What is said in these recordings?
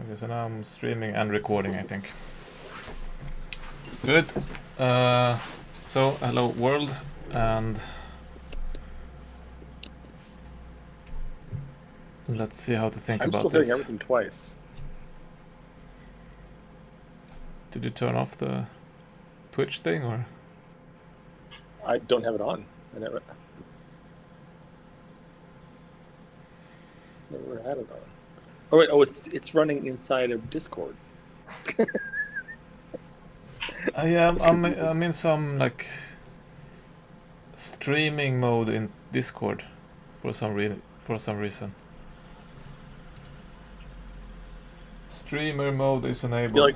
Okay, so now I'm streaming and recording, I think. Good. So, hello world, and let's see how to think about this. I'm still hearing everything twice. Did you turn off the Twitch thing, or? I don't have it on. I never had it on. Oh wait, it's running inside of Discord. Yeah, I'm in some like streaming mode in Discord for some reason. Streamer mode is enabled.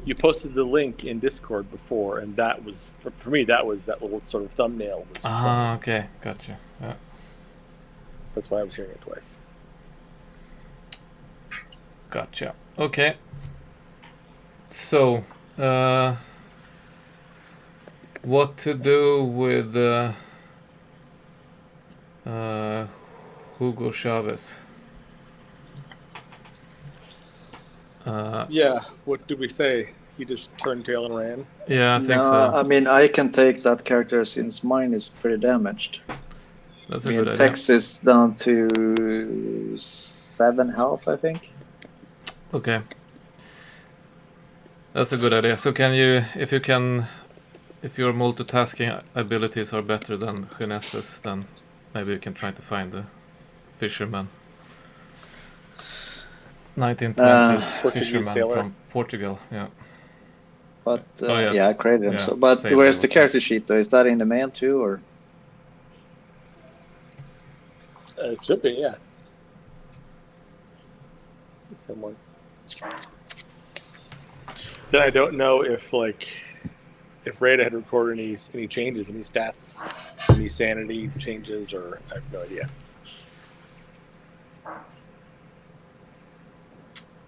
You posted the link in Discord before, and that was for me. That was that little sort of thumbnail. Okay, gotcha. Yeah. That's why I was hearing it twice. Gotcha. Okay. So, what to do with Hugo Chavez? Yeah, what did we say? He just turned tail and ran? Yeah, I think so. I mean, I can take that character since mine is pretty damaged. That's a good idea. Tex is down to 7 health, I think. Okay. That's a good idea. So if your multitasking abilities are better than Genesis, then maybe you can try to find the fisherman. 1920s fisherman from Portugal, yeah. But I created him. Yeah, so, but where's the character sheet though? Is that in the main too, or? It should be, yeah. Someone. Then I don't know if Rada had recorded any changes, any stats, any sanity changes, or I have no idea.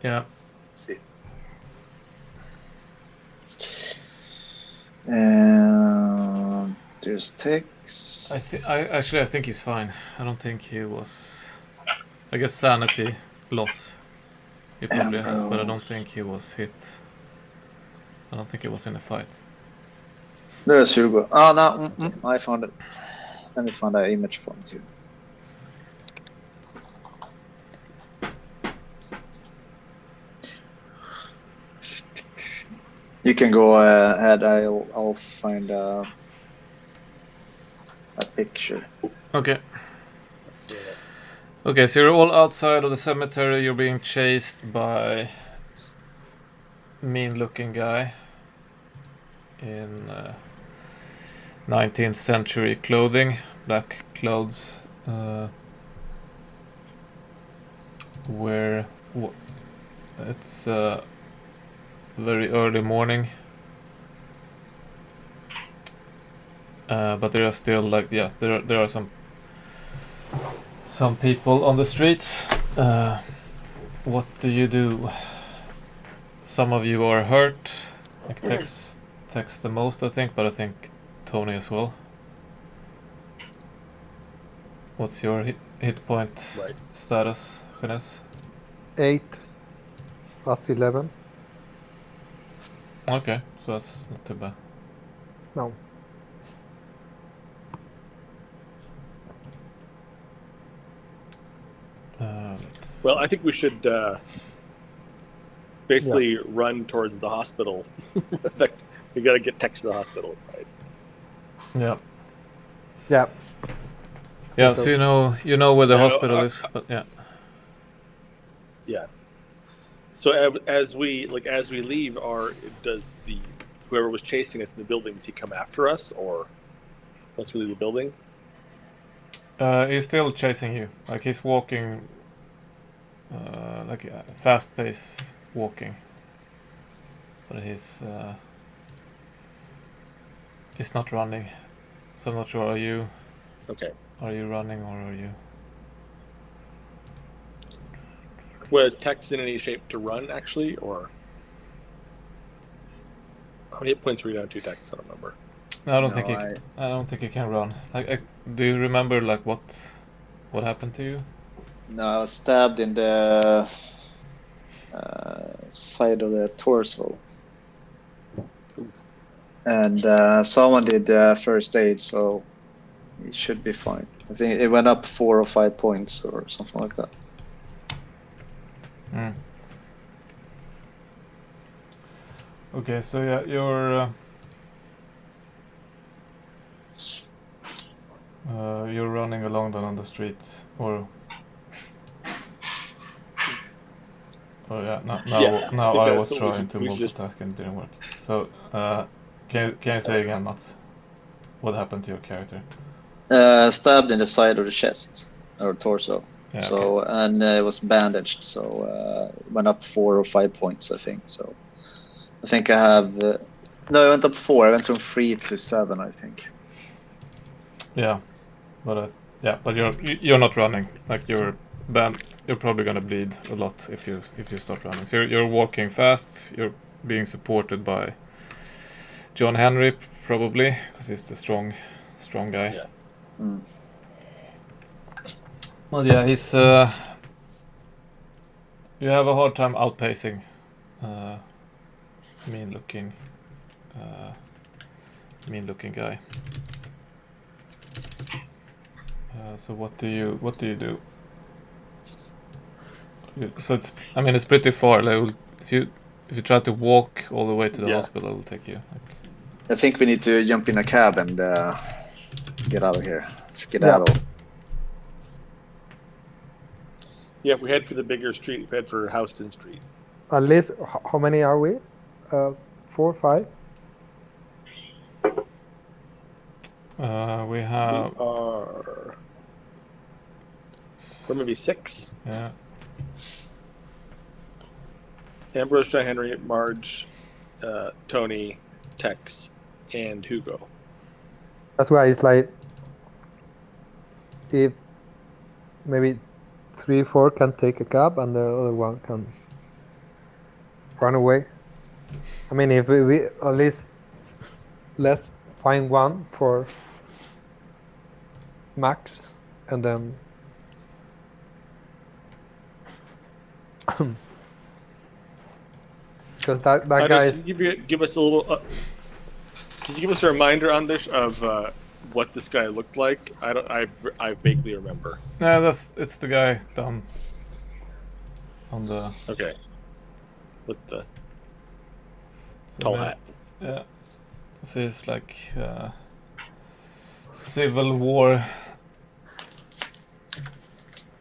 Yeah. Let's see. There's Tex. I think he's fine. I don't think he was. I guess sanity loss. He probably has, but I don't think he was hit. I don't think he was in a fight. There's Hugo. Oh no, I found it. Let me find that image for him too. You can go ahead. I'll find a picture. Okay. Okay, so you're all outside of the cemetery. You're being chased by mean-looking guy in 19th century clothing, black clothes. Where it's very early morning, but there are still there are some people on the streets. What do you do? Some of you are hurt. Like Tex the most, I think, but I think Tony as well. What's your hit point status, Genes? 8 of 11. Okay, so that's not too bad. No. Well, I think we should basically run towards the hospital. We got to get Tex to the hospital, right? Yeah. Yeah. Yeah. So you know where the hospital is, but yeah. Yeah. So as we leave, does whoever was chasing us in the building, does he come after us, or once we leave the building? He's still chasing you. Like he's walking, like a fast-paced walking. But he's not running. So I'm not sure. Are you? Okay. Are you running or are you? Was Tex in any shape to run, actually, or how many hit points were you down to, Tex? I don't remember. No, I don't think he can run. Do you remember like what happened to you? No, I was stabbed in the side of the torso. And someone did first aid, so he should be fine. I think it went up 4 or 5 points or something like that. Okay, so yeah, you're running along down on the street, or oh yeah, now Yeah, now think I that's was what trying to we should just- multitask and it didn't work. So can you say again, Mats, what happened to your character? Stabbed in the side of the chest or torso. Yeah, So and it was bandaged, so it went up 4 or 5 points, I think. So I think I have no, I went up 4. I went from 3 to 7, I think. Yeah, but but you're not running. Like you're probably gonna bleed a lot if you start running. So you're walking fast. You're being supported by John Henry probably because he's the strong guy. Yeah. Mm. Well, yeah, he's. You have a hard time outpacing mean-looking guy. So what do you do? So it's pretty far. Like, if you try to walk all the way to the hospital, it'll take you. I think we need to jump in a cab and get out of here. Skedaddle. Yeah, if we head for the bigger street, if we head for Houston Street. At least, how many are we? 4, 5? We have. We are. Or maybe 6. Yeah. Ambrose, John Henry, Marge, Tony, Tex, and Hugo. That's why it's like, if maybe 3, 4 can take a cab and the other one can run away. I mean, if we at least let's find one for Max, and then because that guy is, Can you give us a little? Can you give us a reminder on this of what this guy looked like? I vaguely remember. Yeah, it's the guy down on the. Okay. With the tall hat. Yeah. So it's like Civil War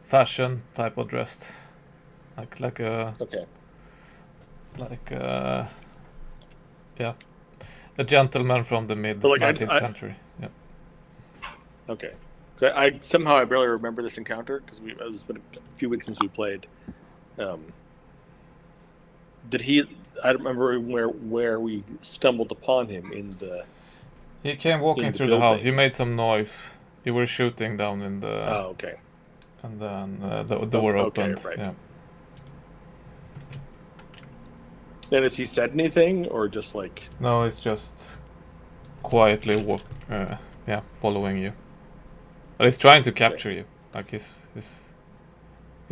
fashion type of dressed, like a Okay. yeah, a gentleman from the mid But, like, 19th century. Yeah. Okay. So I barely remember this encounter because it's been a few weeks since we played. Did he? I don't remember where we stumbled upon him in the. He came walking in the through the house. building. You made some noise. You were shooting down in the. Oh, okay. And then the door opened. right. Yeah. And has he said anything, or just like? No, it's just quietly following you. But he's trying to capture you. Like he's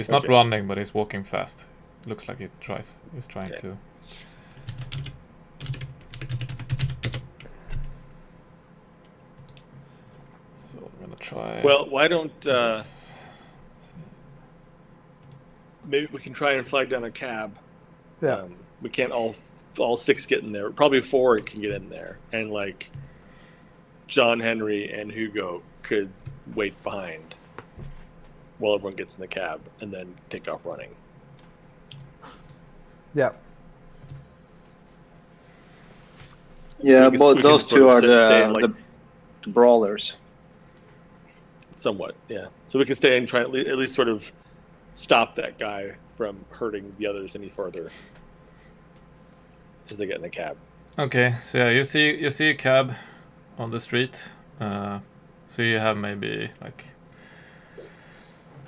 not Okay. running, but he's walking fast. Looks like he's trying Okay. to. So I'm gonna try. Well, why don't this. maybe we can try and flag down a cab. yeah. We can't all 6 get in there. Probably 4 can get in there, and like John Henry and Hugo could wait behind while everyone gets in the cab, and then take off running. Yeah. Yeah, we can- but we those can sort two of are stay in, like- the brawlers. Somewhat, yeah. So we can stay and try at least sort of stop that guy from hurting the others any further as they get in the cab. Okay, so yeah, you see a cab on the street. So you have maybe like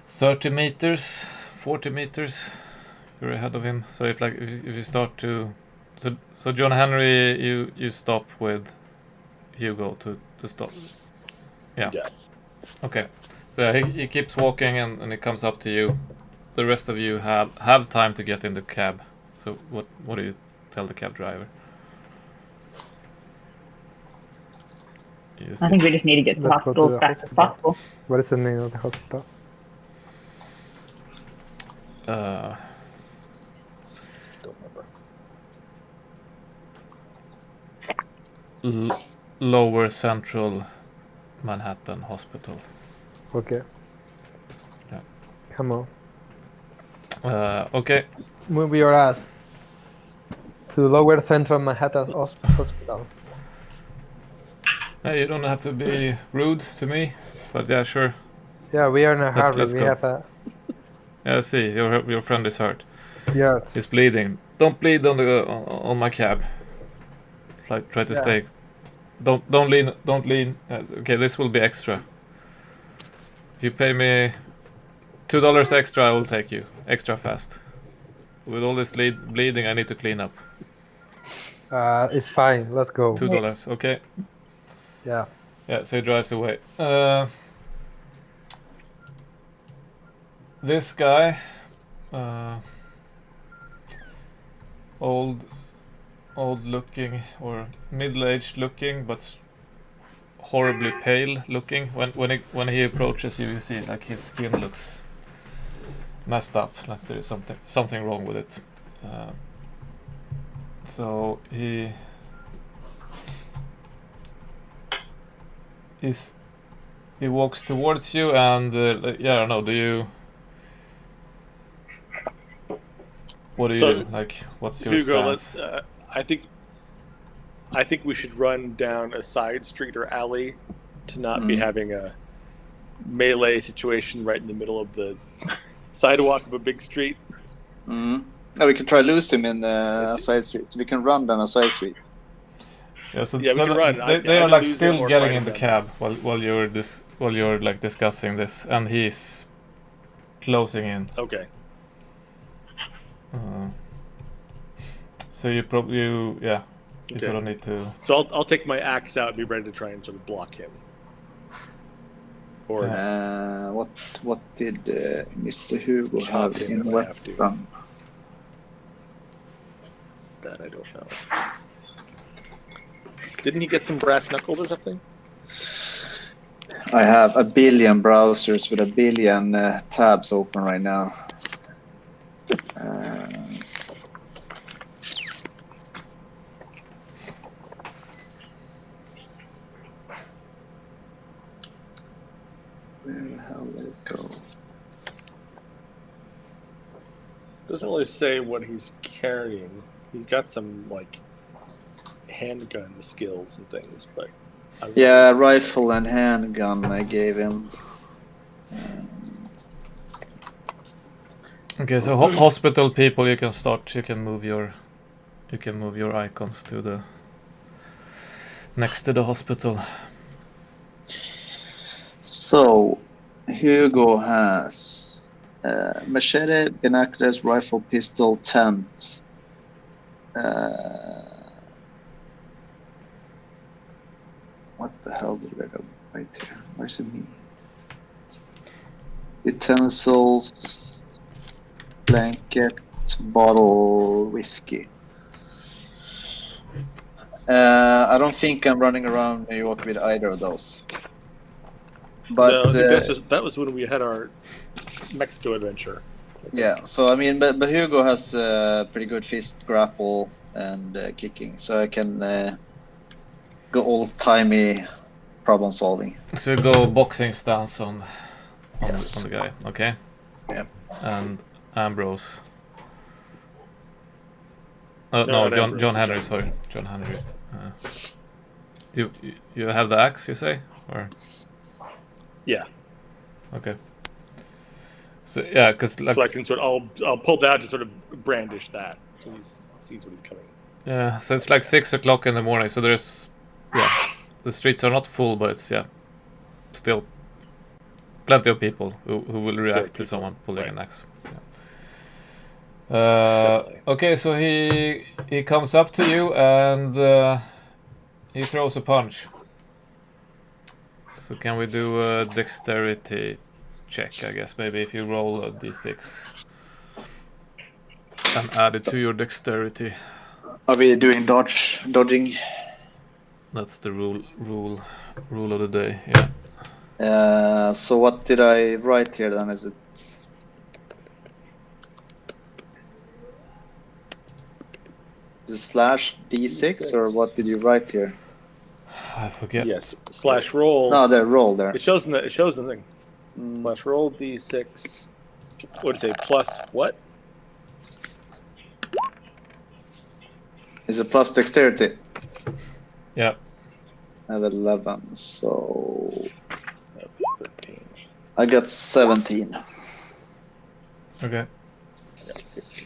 30 meters, 40 meters. You're ahead of him. So if you start to, so John Henry, you stop with Hugo to stop. Yeah. Yeah. Okay. So yeah, he keeps walking and he comes up to you. The rest of you have time to get in the cab. So what do you tell the cab driver? You I see- think we just need to get to the Let's go to hospital the as fast as hospital. possible. What is the name of the hospital? Don't remember. Lower Central Manhattan Hospital. Okay. Yeah. Come on. Okay. Move your ass to Lower Central Manhattan Hospital. Hey, you don't have to be rude to me, but yeah, sure. Yeah, we are in a hurry. Let's We go. have a Yeah, see, your friend is hurt. yes. He's bleeding. Don't bleed on my cab. Try to Yeah. stay. Don't lean. Don't lean. Okay, this will be extra. If you pay me $2 extra, I will take you extra fast. With all this bleeding, I need to clean up. It's fine. Let's go. $2. Okay. Yeah. Yeah. So he drives away. This guy, old looking or middle-aged looking, but horribly pale looking. When he approaches you, you see like his skin looks messed up, like there is something wrong with it. So he walks towards you, and yeah, I don't know. What do you do? Like, what's your Hugo, stance? I think we should run down a side street or alley to not be having a melee situation right in the middle of the sidewalk of a big street. Oh, we can try lose him in a side street, so we can run down a side street. Yeah, so, Yeah, we so can run. They I are like lose still him or getting fight in the him cab while you're like discussing this, and he's closing in. Okay. So you Okay. sort of need to. So I'll take my axe out and be ready to try and sort of block him. Or What did Mr. Hugo Chop have him in if I have to. weapon? that I don't know. Didn't he get some brass knuckles or something? I have a billion browsers with a billion tabs open right now. Where the hell did it go? Doesn't really say what he's carrying. He's got some like handgun skills and things, but I don't Yeah, rifle and handgun I gave him. Okay, so hospital people, you can start. You can move your icons to the next to the hospital. So, Hugo has machete, binoculars, rifle, pistol, tent. What the hell did I go right here? Where's it me? Utensils, blanket, bottle, whiskey. I don't think I'm running around New York with either of those. But no, I think that was when we had our Mexico adventure. yeah, so I mean, but Hugo has pretty good fist grapple and kicking, so I can go old-timey problem solving. So you go boxing stance on Yes. the guy, okay? Yeah. And Ambrose. No, No, not Ambrose, John but Henry. John. Sorry, John Henry. You have the axe, you say, or Yeah. okay? So yeah, because like So I can I'll pull that to sort of brandish that, so he sees what he's coming. yeah, so it's like 6 o'clock in the morning. So there's the streets are not full, but it's still plenty of people who will react to someone pulling right. an axe. Definitely. Okay, so he comes up to you and he throws a punch. So can we do a dexterity check, I guess. Maybe if you roll a d6 and add it to your dexterity. Are we doing dodging? That's the rule of the day. Yeah. So what did I write here then? Is it slash d6 or what did you write here? I forget. Yes. Slash roll. No, there, roll there. It shows in the thing. Slash roll d6. What did it say? Plus what? Is it plus dexterity? Yeah. I have 11, so 13. I got 17. Okay. Yeah, 15.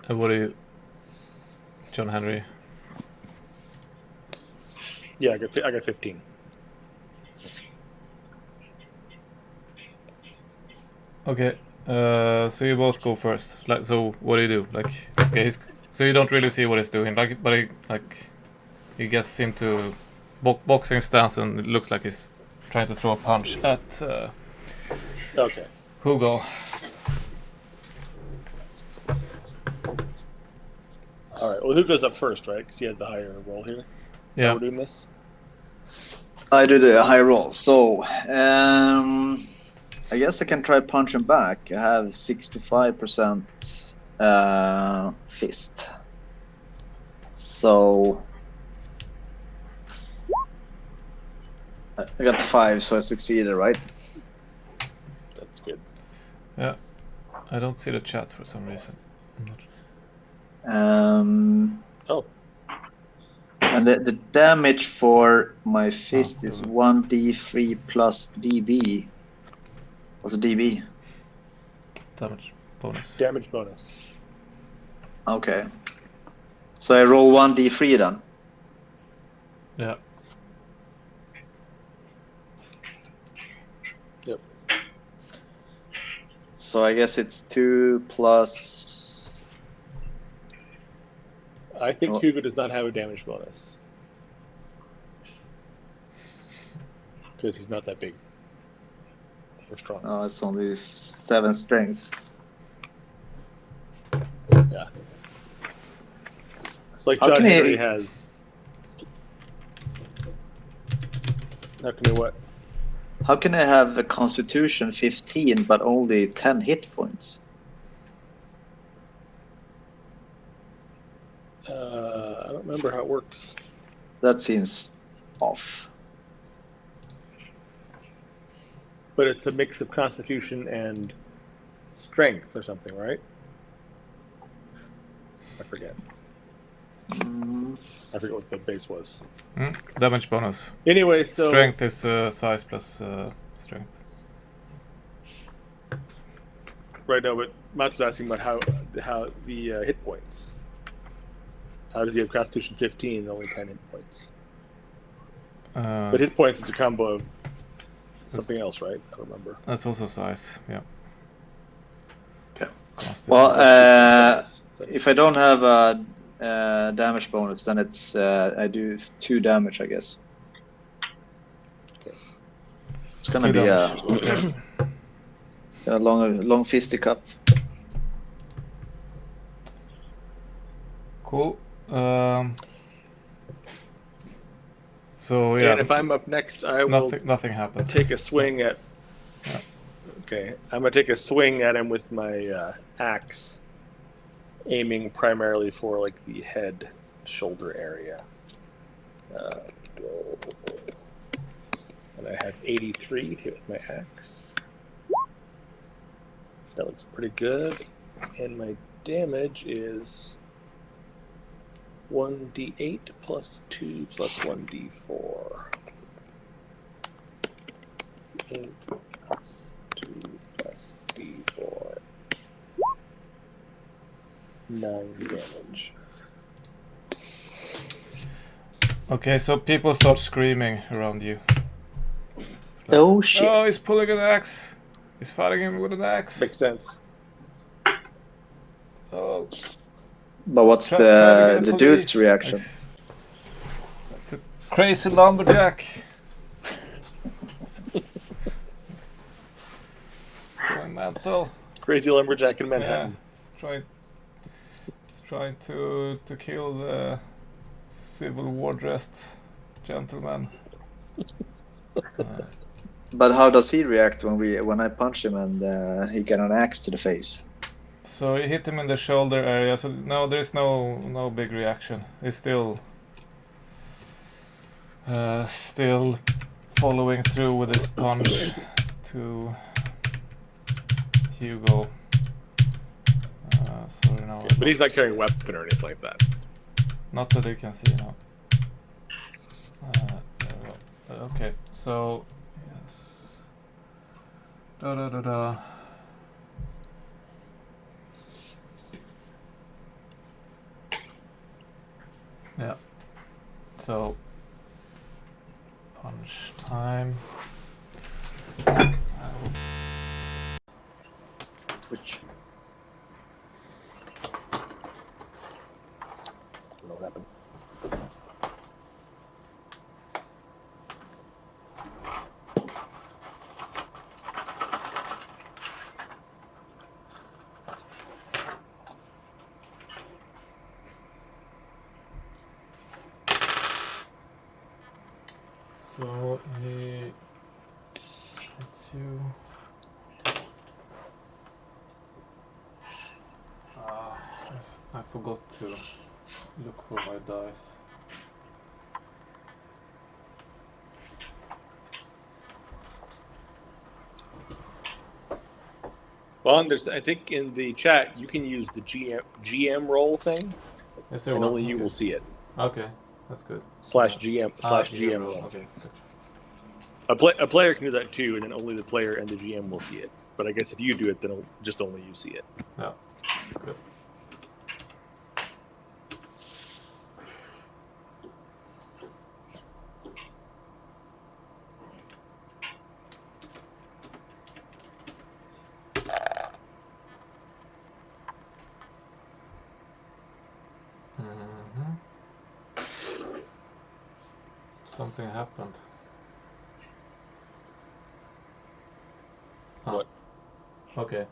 And what do you, John Henry? Yeah, I got 15. Okay. So you both go first. Like, so what do you do? Like, okay, so you don't really see what he's doing. Like, but he gets into boxing stance and it looks like he's trying to throw a punch at Okay. Hugo. All right. Well, who goes up first, right? Because he had the higher roll here. Yeah. We're doing this. I do the high roll, so I guess I can try punching back. I have 65% fist. So I got 5, so I succeeded, right? That's good. Yeah. I don't see the chat for some reason. Oh. And the damage for my fist is 1d3 plus db. What's a db? Damage bonus. Damage bonus. Okay. So I roll 1d3 then. Yeah. Yep. So I guess it's 2 plus... I think Hugo does not have a damage bonus. Because he's not that big. Or strong. Oh, it's only 7 strength. Yeah. It's like How John can he- Henry has. How can he what? How can I have a constitution 15 but only 10 hit points? I don't remember how it works. That seems off. But it's a mix of constitution and strength or something, right? I forget. I forget what the base was. Damage bonus. Anyway, so Strength is size plus strength. right now, but Matt's asking about how the hit points. How does he have Constitution 15 and only 10 hit points? But hit points is a combo of something else, right? I don't remember. That's also size. Yeah. Okay. Constant. Well, if I don't have a damage bonus, then it's I do 2 damage, I guess. Okay. It's gonna 2 be damage. a long fisticuff. Cool. So yeah, And if I'm up next, I will nothing happens. take a swing at. Yeah. Okay, I'm gonna take a swing at him with my axe, aiming primarily for like the head, shoulder area. And I have 83 to hit with my axe. That looks pretty good. And my damage is 1d8 plus 2 plus 1d4. 8 plus 2 plus d4. 9 damage. Okay, so people start screaming around you. Oh shit! Oh, he's pulling an axe. He's fighting him with an axe. Makes sense. So But what's try to get the police. dude's reaction? It's a crazy lumberjack. mental. Crazy lumberjack in Yeah, Manhattan. he's trying to kill the Civil War dressed gentleman. But how does he react when I punch him and he got an axe to the face? So you hit him in the shoulder area. So no, there's no big reaction. He's still following through with his punch to Hugo. Sorry, no. But he's not carrying a weapon or anything like that. Not that you can see, no. There we go. Okay, so yes. Da. Yeah. So punch time. Which. I don't know what happened. So he hits you. Yes, I forgot to look for my dice. Well, I think in the chat you can use the GM roll thing, Is there and one? only you Okay. will see it. Okay, that's good. /GM GM roll. Okay, good. A player can do that too, and then only the player and the GM will see it. But I guess if you do it, then just only you see it. Yeah, good. Something happened. What? Okay.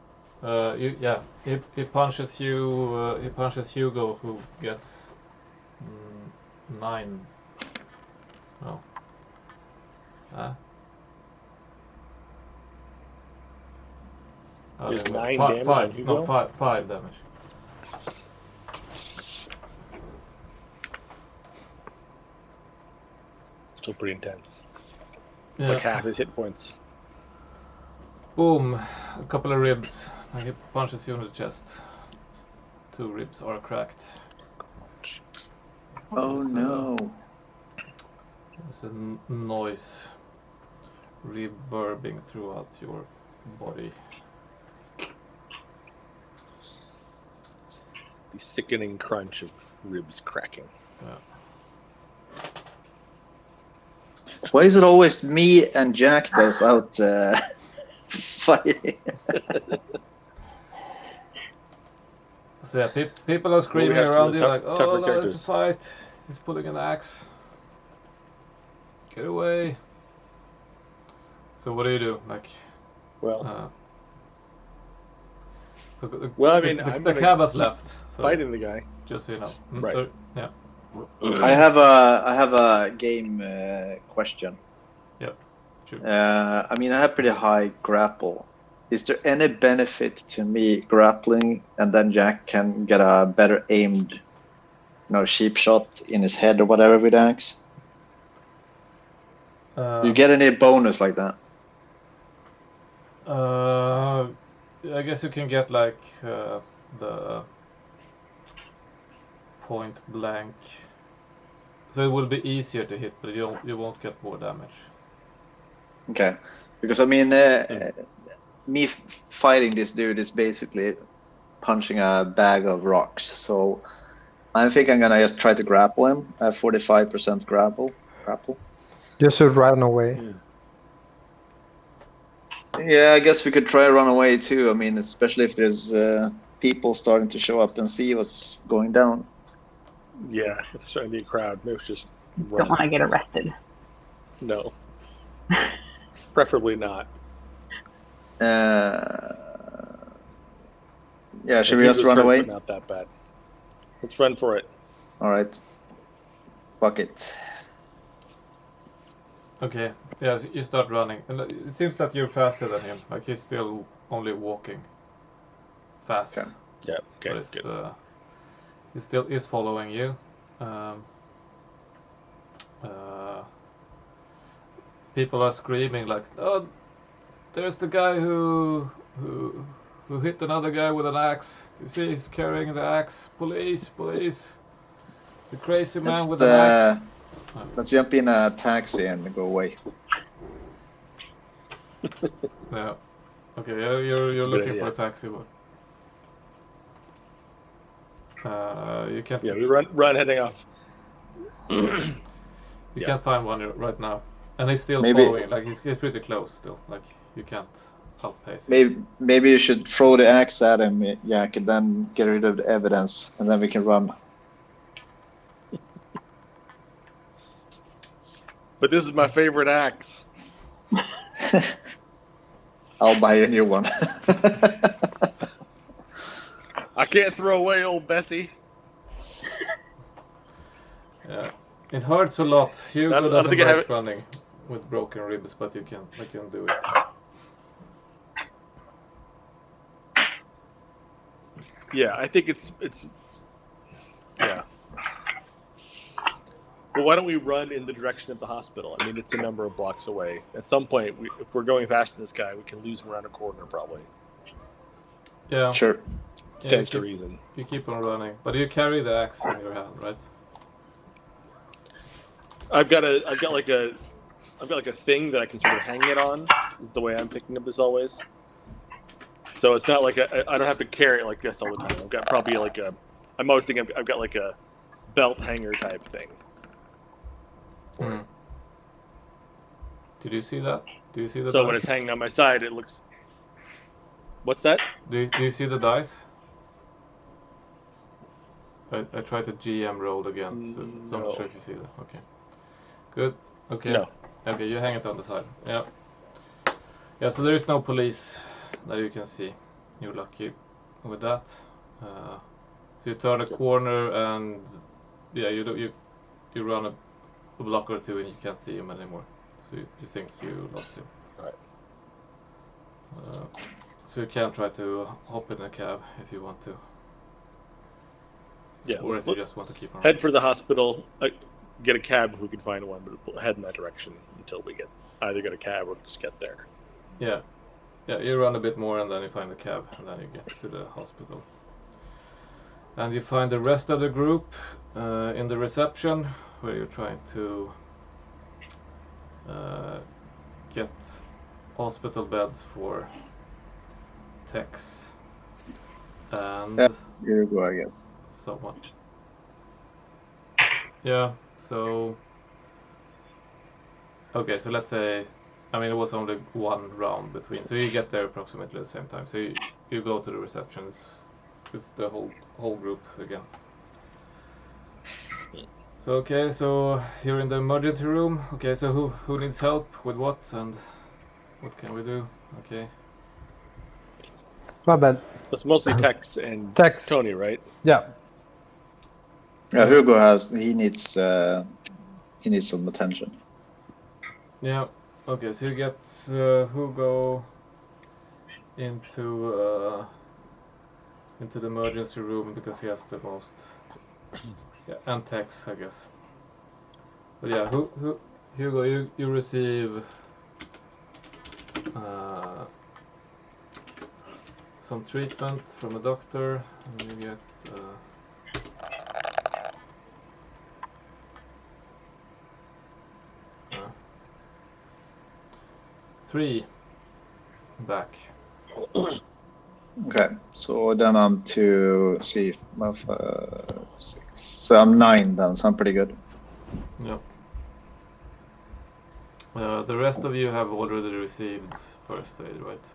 He punches you. He punches Hugo, who gets 9. No. There's there we go. 9 damage on Five. Hugo? No, five damage. Still pretty intense. It's Yeah. like half his hit points. Boom! A couple of ribs. And he punches you in the chest. 2 ribs are cracked. Oh no. There's a noise reverbing throughout your body. The sickening crunch of ribs cracking. Yeah. Why is it always me and Jack that's out fighting? So yeah, people are screaming have some around of the you like, tougher oh no, there's a characters." fight. He's pulling an axe. Get away. So what do? Like, Well, so the, Well, I mean, the I'm gonna cab has left. So fighting the guy. just so you know. Right. So, yeah. I have a game question. Yep. Sure. I mean, I have pretty high grapple. Is there any benefit to me grappling and then Jack can get a better aimed, sheep shot in his head or whatever with axe? Do you get any bonus like that? I guess you can get like the point blank. So it will be easier to hit, but you won't get more damage. Okay, because I mean, me fighting this dude is basically punching a bag of rocks. So I think I'm gonna just try to grapple him. I have 45% grapple. You should run away. Yeah, I guess we could try run away too. I mean, especially if there's people starting to show up and see what's going down. Yeah, it's starting to be a crowd. Maybe it's just run. Don't want to get arrested. No. Preferably not. Yeah, should The we just heat was run hurt, away? but not that bad. Let's run for it. All right. Fuck it. Okay. Yeah, so you start running, and it seems that you're faster than him. Like he's still only walking fast. Okay. Yeah. Okay. But it's, Good. he still is following you. People are screaming like, "Oh, there's the guy who hit another guy with an axe. You see, he's carrying the axe. Police, police! It's the crazy man with an axe." Let's jump in a taxi and go away. Yeah. Okay. You're That's a good looking idea. for a taxi, but you can't. Yeah, we run heading off. You Yeah. can't find one right now, and he's still Maybe- following. Like he's pretty close still. Like you can't outpace him. Maybe you should throw the axe at him, Jack, and then get rid of the evidence, and then we can run. But this is my favorite axe. I'll buy a new one. I can't throw away old Bessie. Yeah, it hurts a lot. Hugo I don't doesn't think I have like it. running with broken ribs, but I can do it. Yeah, I think it's yeah. But why don't we run in the direction of the hospital? I mean, it's a number of blocks away. At some point, if we're going fast in this guy, we can lose him around a corner probably. Yeah, Sure. Stands to you reason. You keep on running, but you carry the axe in your hand, right? I've got like a thing that I can sort of hang it on. Is the way I'm thinking of this always. So it's not like I don't have to carry it like this all the time. I've got probably like I'm always thinking I've got like a belt hanger type thing. Mm. Did you see that? Do you see the So dice? when it's hanging on my side, it looks. What's that? Do you see the dice? I tried to GM roll again, so I'm No. not sure if you see that. Okay. Good. Okay. No. Okay, you hang it on the side. Yeah. Yeah, so there is no police that you can see. You're lucky with that. So you turn a corner and yeah, you run a block or two and you can't see him anymore. So you think you lost him. Right. So you can try to hop in a cab if you want to. Yeah. Or Let's if you just want to keep on head for the hospital. Get a cab if we can find one, but we'll head in that direction until we either get a cab or just get there. Yeah. Yeah, you run a bit more and then you find the cab and then you get to the hospital. And you find the rest of the group in the reception where you're trying to get hospital beds for techs and Yeah. Here we go, I guess. someone. Yeah, so okay, so let's say, I mean, it was only one round between, so you get there approximately at the same time. So you go to the reception. It's the whole group again. So okay, so you're in the emergency room. Okay, so who needs help with what and what can we do? Okay. My bad. So it's mostly Tex and Tex. Tony, right? Yeah. Yeah, Hugo he needs some attention. Yeah. Okay, so you get Hugo into the emergency room because he has the most. Yeah, and Tex, I guess. But yeah, Hugo, you receive some treatment from a doctor, and you get 3 back. Okay, so then I'm to see 6. So I'm 9 then, so I'm pretty good. Yep. The rest of you have already received first aid, right?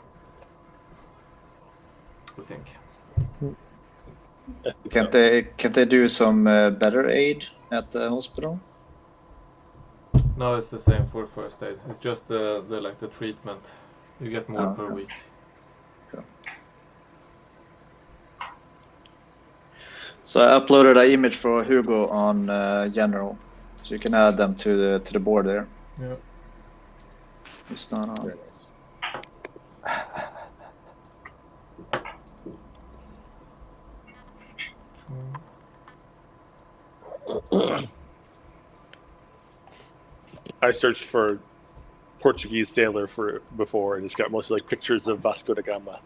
I think. Can't they do some better aid at the hospital? No, it's the same for first aid. It's just the treatment. You get more per Okay. week. So I uploaded an image for Hugo on general, so you can add them to the board there. Yeah. It's not on. Very nice. I searched for Portuguese sailor for before, and it's got mostly like pictures of Vasco da Gama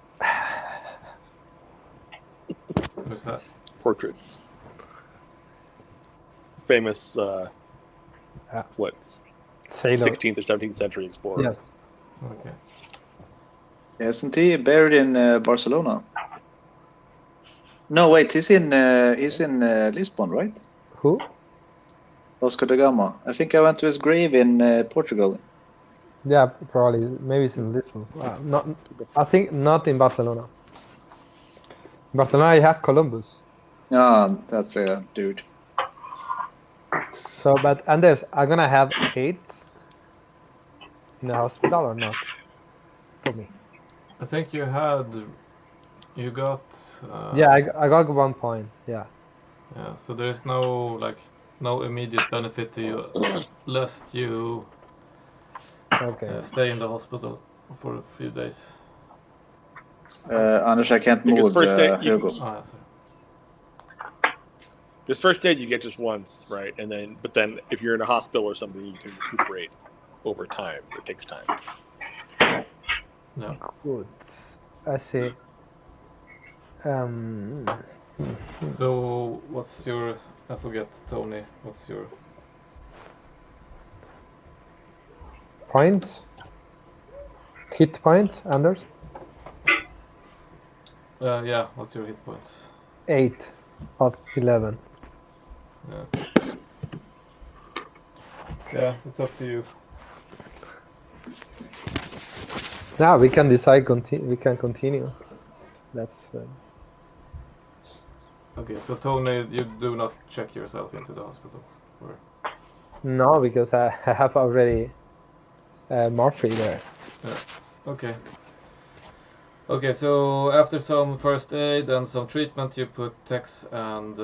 Who's that? portraits. Famous, what, Sailor. 16th or 17th century explorer. Yes. Okay. Isn't he buried in Barcelona? No, wait, he's in Lisbon, right? Who? Vasco da Gama. I think I went to his grave in Portugal. Yeah, probably. Maybe it's in Lisbon. Not. I think not in Barcelona. Barcelona, you have Columbus. Ah, that's a dude. So, but Anders, I'm gonna have AIDS in the hospital or not? Tell me. I think you got. Yeah, I got 1 point. Yeah. Yeah. So there is no immediate benefit to you, lest you Okay. stay in the hospital for a few days. Anders, I can't Because move first day you- Hugo. Oh, yeah, sorry. This first aid you get just once, right? But then if you're in a hospital or something, you can recuperate over time. It takes time. No. Good. I see. So what's your? I forget, Tony. What's your? Point? Hit point, Anders? Yeah. What's your hit points? 8 of 11. Yeah. Yeah, it's up to you. Now we can decide. We can continue. That's. Okay, so Tony, you do not check yourself into the hospital, or? No, because I have already Morphe there. Okay. Okay, so after some first aid and some treatment, you put Tex and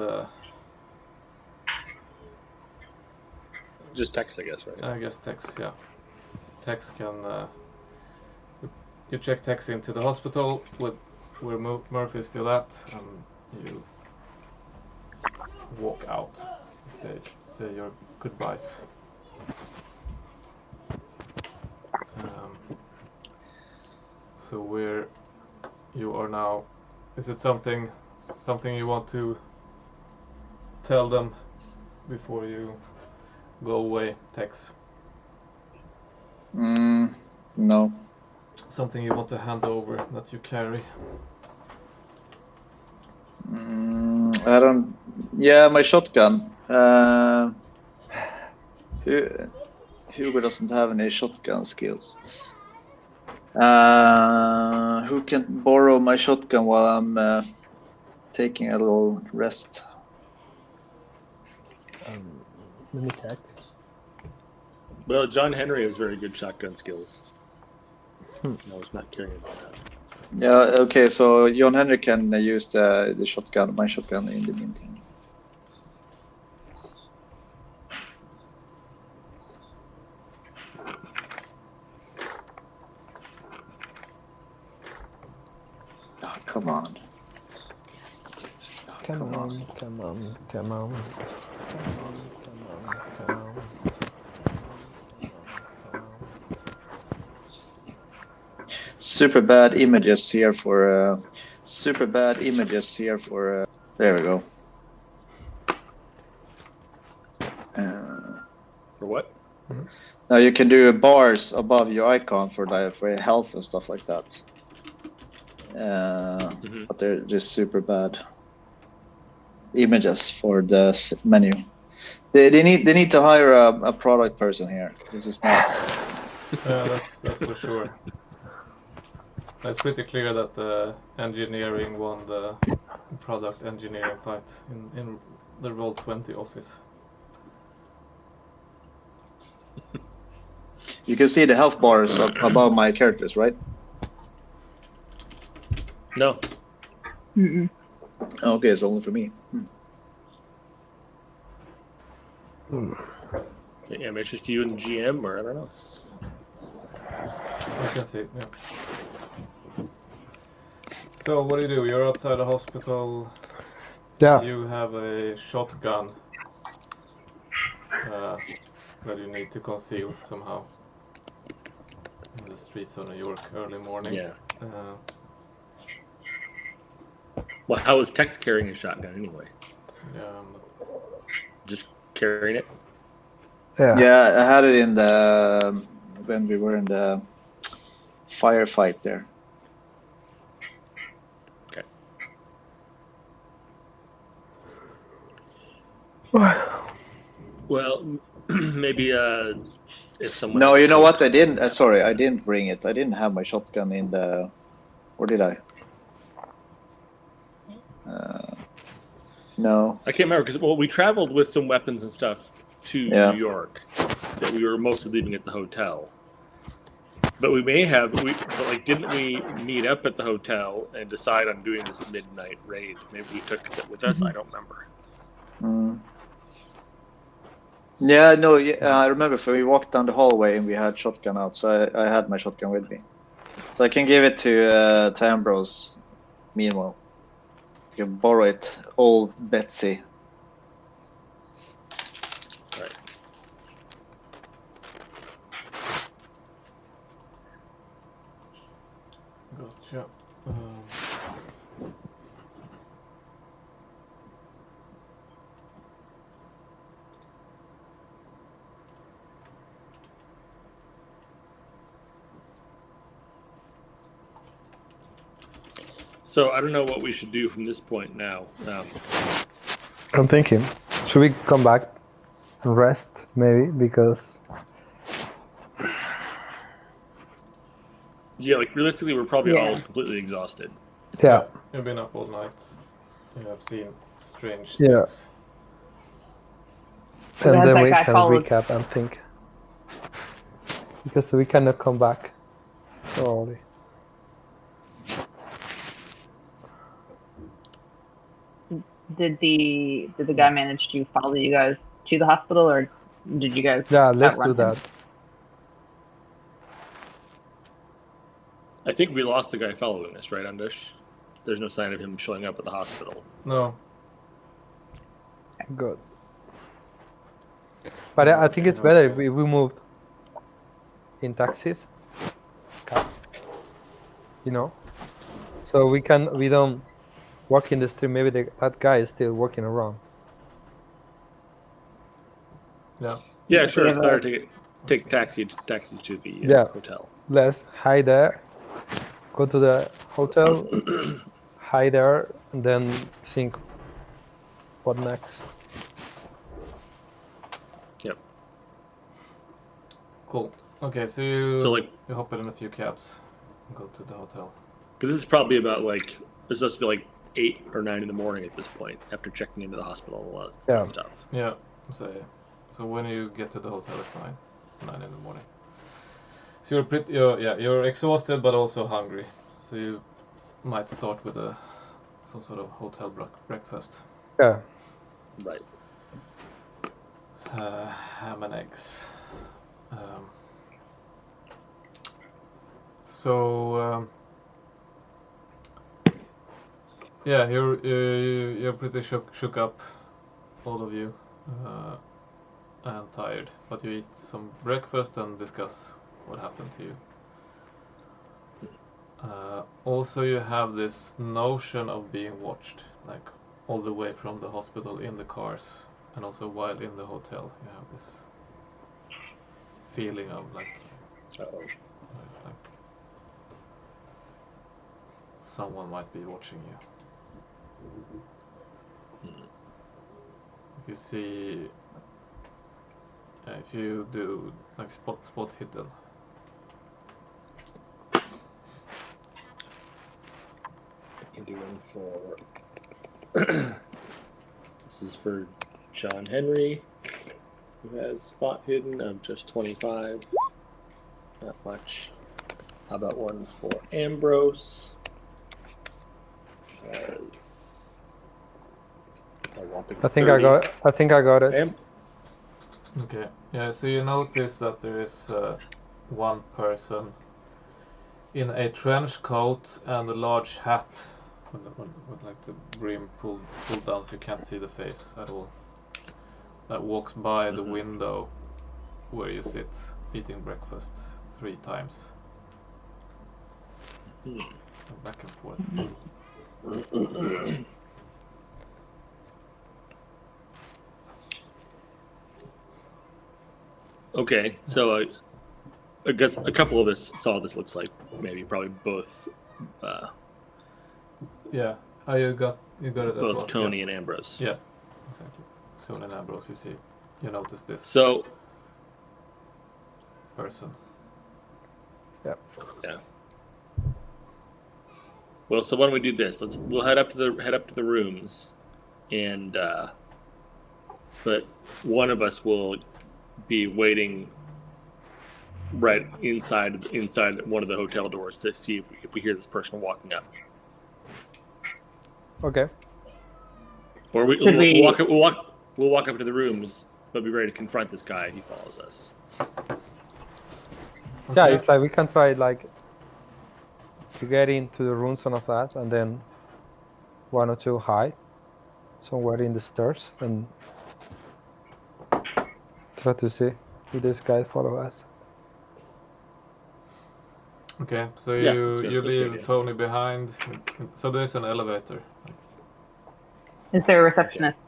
Just text, I guess, right? I guess Tex, yeah. Tex can. You check Tex into the hospital with where Murphy is still at, and you walk out. Say your goodbyes. So where you are now, is it something you want to tell them before you go away, Tex? No. Something you want to hand over that you carry? I don't. Yeah, my shotgun. Hugo doesn't have any shotgun skills. Who can borrow my shotgun while I'm taking a little rest? Let me check. Well, John Henry has very good shotgun skills. I was not caring about that. Yeah, okay, so John Henry can use the shotgun, my shotgun in the meantime. Oh, come on. Come on. Super bad images here for. There we go. For what? Now you can do bars above your icon for health and stuff like that. But they're just super bad images for the menu. They need to hire a product person here. This is not. Yeah, that's for sure. It's pretty clear that the engineering won the product engineering fight in the Roll20 office. You can see the health bars above my characters, right? No. Okay, it's only for me. Yeah, maybe it's just you and the GM, or I don't know. I can see. Yeah. So what do? You're outside the hospital. Yeah. You have a shotgun that you need to conceal somehow in the streets of New York early morning. Yeah. Uh, Well, how is Tex carrying a shotgun anyway? yeah. Just carrying it? Yeah. Yeah, I had it in the when we were in the firefight there. Okay. Well, maybe if someone. No, has a you know coat- what? I didn't. Sorry, I didn't bring it. I didn't have my shotgun in the. Or did I? No. I can't remember because we traveled with some weapons and stuff to Yeah. New York that we were mostly leaving at the hotel. But we may have didn't we meet up at the hotel and decide on doing this midnight raid? Maybe we took it with us. I don't remember. Mm. Yeah, no, I remember. We walked down the hallway and we had shotgun out, so I had my shotgun with me. So I can give it to Ambrose. Meanwhile, you can borrow it, old Betsy. Right. Gotcha. So I don't know what we should do from this point now. I'm thinking, should we come back and rest maybe? Because Yeah, like realistically, we're probably Yeah. all completely exhausted. yeah, You've been up all night. You have seen strange Yeah. things. and That then we guy can followed. recap and think. Because we cannot come back so early. Did the guy manage to follow you guys to the hospital, or did you guys? Yeah, let's outrun do him? that. I think we lost the guy following us, right, Andish? There's no sign of him showing up at the hospital. No. Good. But I think it's better if we moved in taxis, cabs, you know, so we don't walk in the street. Maybe that guy is still walking around. Yeah. Yeah, sure. It's Yeah. better to take taxis to the Yeah. hotel. Let's hide there, go to the hotel, hide there, and then think what next. Yep. Cool. Okay, so you you hop in a few cabs and go to the hotel. Because this is probably about it's supposed to be 8 or 9 in the morning at this point after checking into the hospital and all that stuff. Yeah. So when you get to the hotel, it's 9 in the morning. So you're exhausted but also hungry. So you might start with some sort of hotel breakfast. Yeah. Right. Ham and eggs. You're pretty shook up, all of you, and tired. But you eat some breakfast and discuss what happened to you. Also, you have this notion of being watched, like all the way from the hospital in the cars, and also while in the hotel. You have this feeling of it's like someone might be watching you. You see, if you do spot hidden. can do one for. This is for John Henry, who has spot hidden of just 25. Not much. How about one for Ambrose? Has a whopping I think I 30. got it. Okay. Yeah. So you notice that there is one person in a trench coat and a large hat, with like the brim pulled down, so you can't see the face at all. That walks by the window where you sit eating breakfast 3 times. Back and forth. Okay, so I guess a couple of us saw what this looks like. Maybe probably both Yeah. Oh, you got it as well. both Tony and Ambrose. Yeah. Exactly. Tony and Ambrose, you notice this So person. Yep. yeah. Well, so why don't we do this? We'll head up to the rooms, and but one of us will be waiting right inside one of the hotel doors to see if we hear this person walking up. Okay. Or we'll walk up to the rooms, but be ready to confront this guy if he follows us. Yeah, Okay. it's like we can try like to get into the rooms and of that, and then 1 or 2 hide somewhere in the stairs and try to see if this guy follow us. Okay, so Yeah, you that's good. you That's a good leave idea. Tony behind. So there's an elevator. Is there a receptionist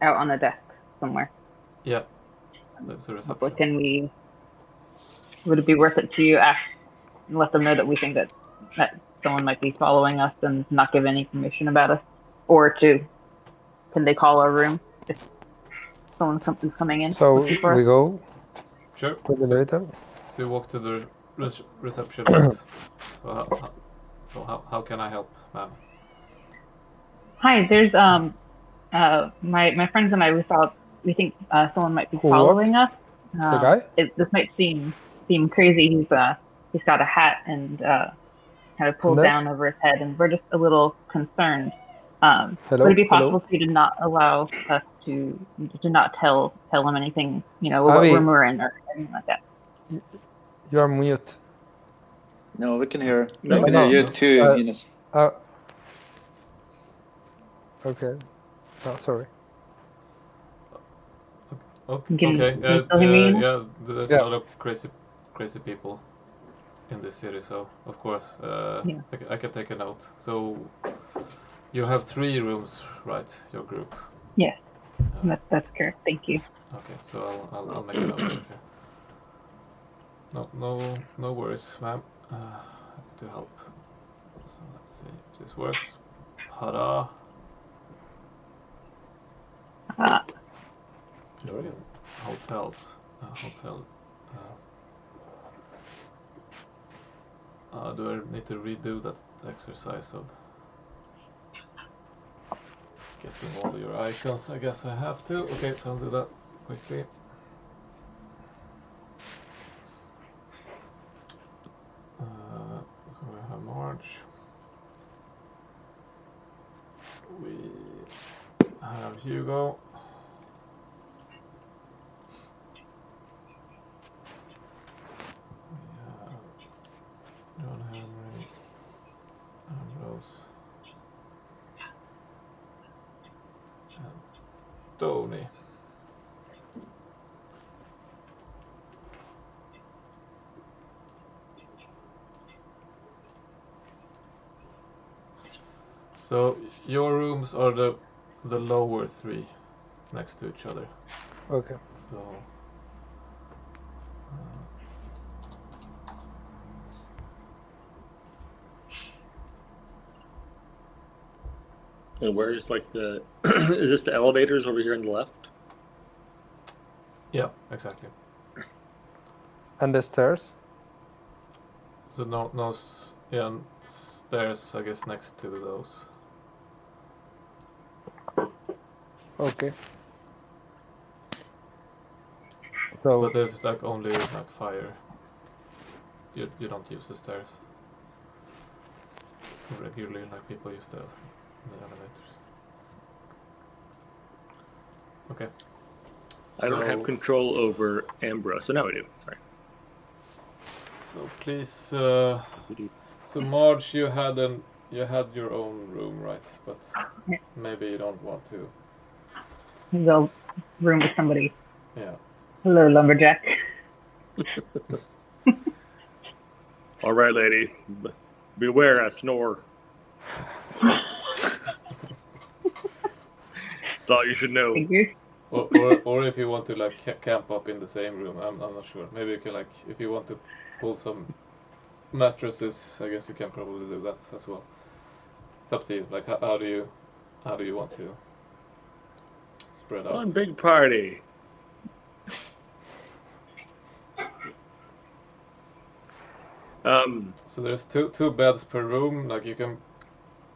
out on a desk somewhere? Yeah, there's a Or reception. can we? Would it be worth it to ask and let them know that we think that someone might be following us and not give any information about us, or can they call our room if someone is coming in? So looking for we us? go Sure. to the elevator. So you walk to the receptionist. How can I help, ma'am? Hi, there's my friends and I we think someone might be Who following us. The guy? This might seem crazy. He's got a hat and kind of pulled And down over his head, and we're just a little concerned. Hello? Would it be Hello? possible for you to not allow us to not tell him anything, what Avi. room we're in or anything like that? You are mute. No, we can hear. No, we can no, hear you no. too, Ines. Okay. Oh, sorry. Okay. Can Okay. you still hear me? Yeah. There's Yeah. a lot of crazy people in this city, so of course, Yeah. I can take a note. So you have 3 rooms, right? Your group. Yes, that's correct. Thank you. Okay. So I'll make a note of it here. No worries, ma'am. Happy to help. So let's see if this works. Ta-da! Hotels. Hotel. Do I need to redo that exercise of getting all your icons? I guess I have to. Okay, so I'll do that quickly. So we have March. We have Hugo. We have John Henry, Ambrose, and Tony. So your rooms are the lower 3 next to each other. Okay. So And where is like the is this the elevators over here on the left? yeah, exactly. And the stairs? So stairs, I guess, next to those. Okay. So But there's like only like fire. You don't use the stairs. So regularly, like people use the elevators. Okay. I don't have control over Ambrose, so now I do. Sorry. So please, so Marge, you had your own room, right? But Yeah. maybe you don't want to. Go room with somebody. Yeah. Hello, lumberjack. All right, lady. Beware, I snore. Thought you should know. Figures. Or if you want to like camp up in the same room, I'm not sure. Maybe you can like if you want to pull some mattresses, I guess you can probably do that as well. It's up to you. Like how do you want to spread out? One big party. So there's two beds per room. Like you can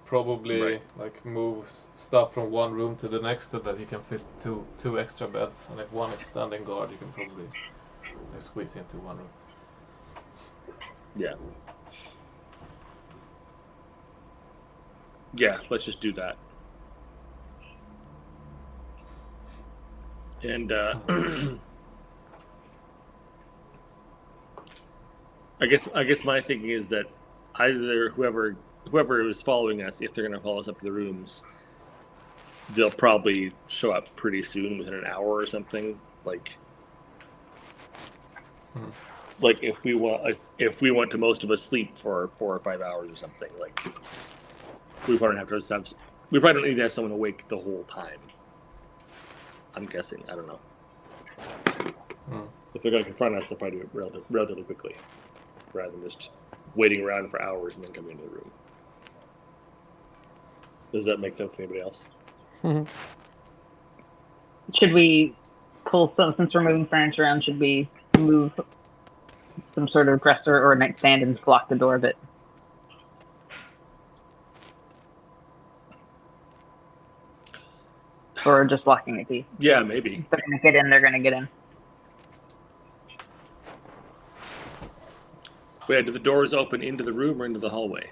probably like move stuff from one room to the next so that you can fit two extra beds. And if one is standing guard, you can probably like, squeeze into one room. Yeah. Yeah, let's just do that. And I guess my thinking is that either whoever is following us, if they're going to follow us up to the rooms, they'll probably show up pretty soon, within an hour or something. Like if we want to most of us sleep for 4 or 5 hours or something, like we probably don't need to have someone awake the whole time. I'm guessing. I don't know. If they're going to confront us, they'll probably do it relatively quickly, rather than just waiting around for hours and then coming into the room. Does that make sense to anybody else? Should we pull since we're moving furniture around, should we move some sort of dresser or a nightstand and block the door of it? Or just locking it? Yeah, maybe. If they're going to get in, they're going to get in. Wait, do the doors open into the room or into the hallway?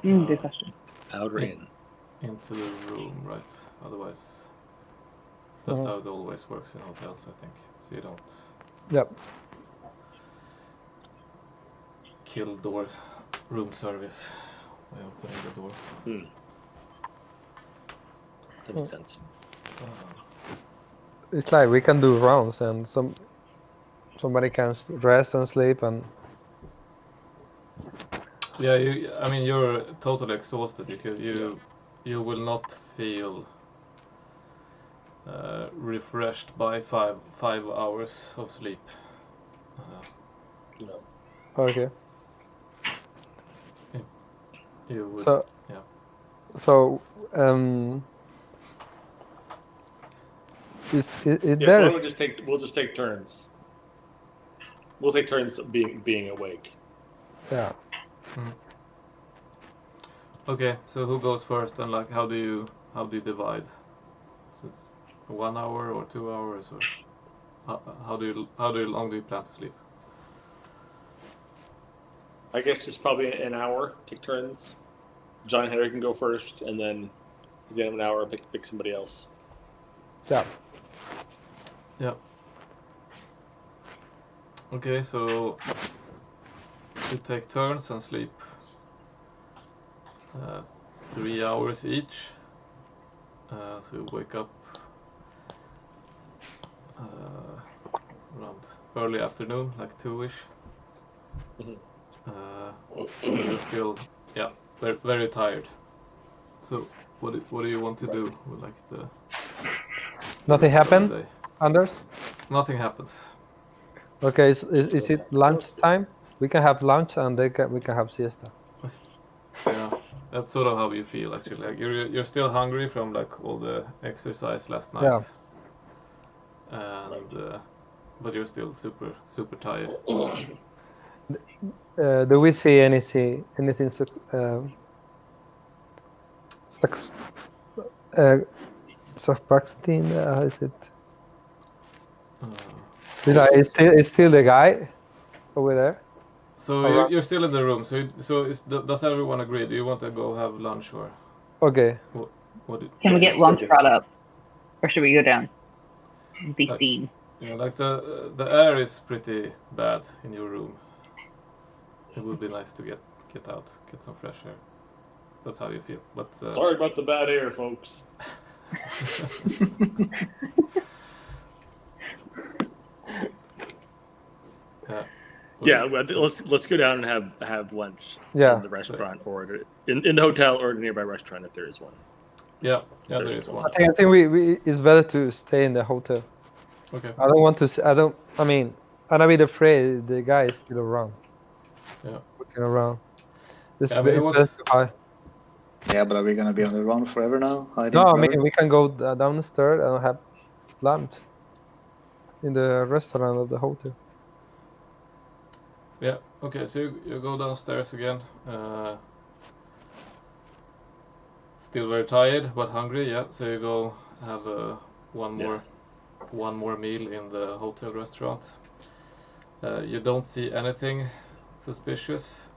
Good question. Out or in? Into the room, right? Otherwise, that's how it always works in hotels, I think. So you don't Yep. kill room service by opening the door. That makes sense. It's like we can do rounds and somebody can rest and sleep and. Yeah, I mean, you're totally exhausted. You will not feel refreshed by five hours of sleep. No. Okay. You would. So. Yeah. So. Is there? So we'll just take turns. We'll take turns being awake. Yeah. Okay, so who goes first, and like how do you divide? So it's 1 hour or 2 hours, or how long do you plan to sleep? I guess just probably an hour. Take turns. John and Henry can go first, and then at the end of an hour, pick somebody else. Yeah. Yeah. Okay, so you take turns and sleep 3 hours each. So you wake up around early afternoon, like 2ish. You're still, very, very tired. So what do you want to do with like the? Nothing happened, Anders? Nothing happens. Okay, is it lunch time? We can have lunch and we can have siesta. Yeah, that's sort of how you feel actually. Like you're still hungry from like all the exercise last night. Yeah. And but you're still super tired. Do we see anything? Saxpaxtin? Is it? Is still the guy over there? So you're still in the room. Does everyone agree? Do you want to go have lunch or? Okay. Can we get lunch brought up, or should we go down? be Like- seen. Yeah, like the air is pretty bad in your room. It would be nice to get out, get some fresh air. That's how you feel. But Sorry about the bad air, folks. yeah. Yeah, let's go down and have lunch Yeah. in the restaurant or in the hotel or the nearby restaurant if there is one. Yeah, there There's is one. one. I think we it's better to stay in the hotel. Okay. I don't want to. I mean, I'm a bit afraid the guy is still around. Yeah. Looking around. This Yeah, I mean, it it's better was. to hide. Yeah, but are we gonna be on the run forever now? Hiding No, I forever? mean we can go down the stairs and have lunch in the restaurant of the hotel. Yeah. Okay. So you go downstairs again. Still very tired but hungry. Yeah. So you go have one more meal in the hotel restaurant. You don't see anything suspicious.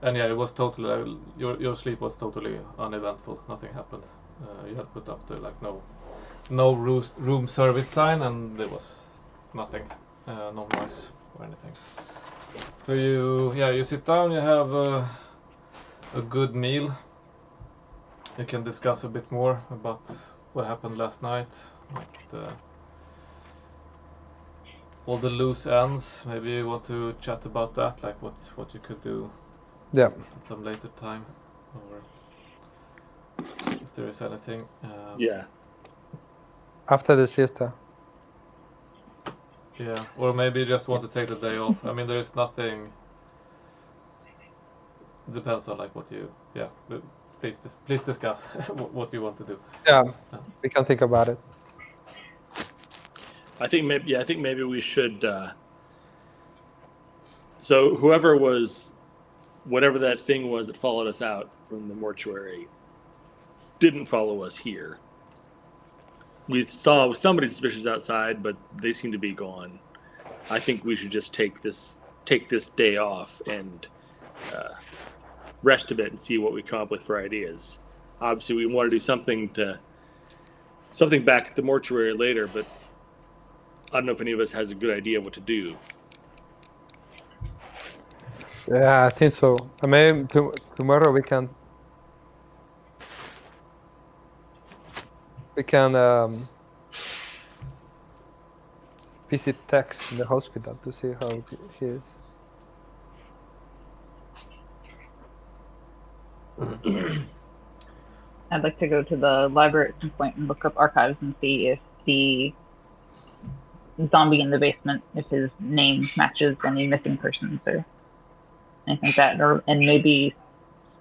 And yeah, it was totally your sleep was totally uneventful. Nothing happened. You had put up the no room service sign, and there was nothing, no noise or anything. So you sit down. You have a good meal. You can discuss a bit more about what happened last night, like all the loose ends. Maybe you want to chat about that, like what you could do. Yeah. At some later time, or if there is anything. Yeah. After the siesta. Yeah, or maybe you just want to take the day off. I mean, there is nothing. Depends on like what you. Yeah, but please discuss what you want to do. Yeah, we can think about it. I think maybe we should. So whoever was, whatever that thing was that followed us out from the mortuary, didn't follow us here. We saw somebody suspicious outside, but they seem to be gone. I think we should just take this day off and rest a bit and see what we come up with for ideas. Obviously, we want to do something back at the mortuary later, but I don't know if any of us has a good idea what to do. Yeah, I think so. I mean, tomorrow we can visit Tex in the hospital to see how he is. I'd like to go to the library at some point and look up archives and see if the zombie in the basement, if his name matches any missing persons or anything like that, and maybe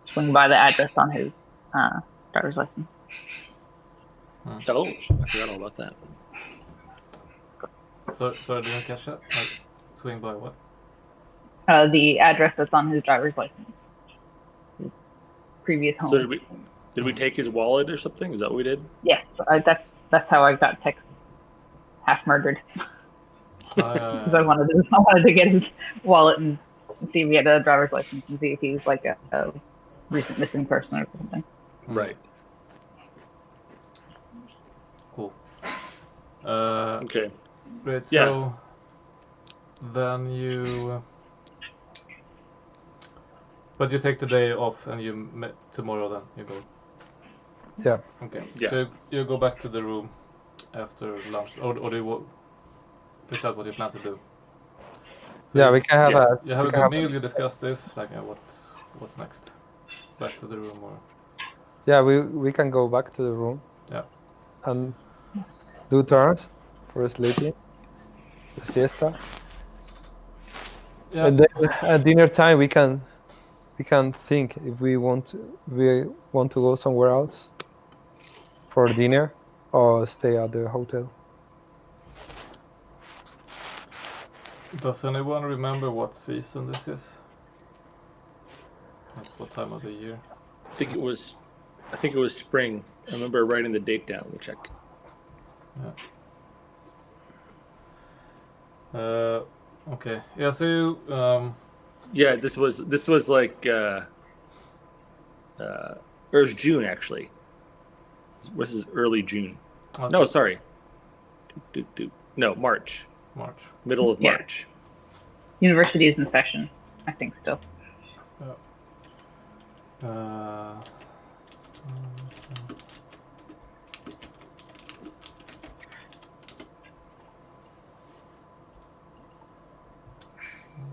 swing by the address on his driver's license. Oh, I forgot all about that. Sorry, didn't catch that. Like, swing by what? The address that's on his driver's license. His previous home. So did we take his wallet or something? Is that what we did? Yes, that's how I got Tex half murdered. Because I wanted to get his wallet and see if he had a driver's license and see if he was like a recent missing person or something. Right. Cool. Okay. Great. Yeah. So then you. But you take the day off and you tomorrow then you go. Yeah. Okay. Yeah. So you go back to the room after lunch, or do you? Is that what you plan to do? So Yeah, we can have yeah, a. You have we a can good have meal. You discuss this, like what's next. Back to the room, or Yeah, we can go back to the room. Yeah. And do turns for sleeping, the siesta. yeah. And then at dinner time we can think if we want to go somewhere else for dinner or stay at the hotel. Does anyone remember what season this is? Like what time of the year? I think it was spring. I remember writing the date down. We'll check. Okay. Yeah. So you. Yeah, this was like it was June actually. This is early June. No, sorry. No, March. March. Middle of Yeah. March. University is in session, I think, still.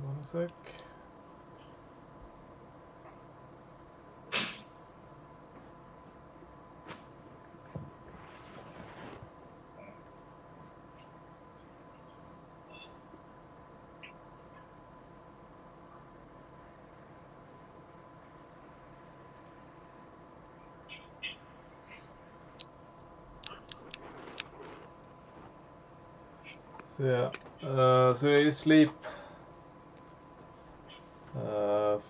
One sec. So yeah, so you sleep 4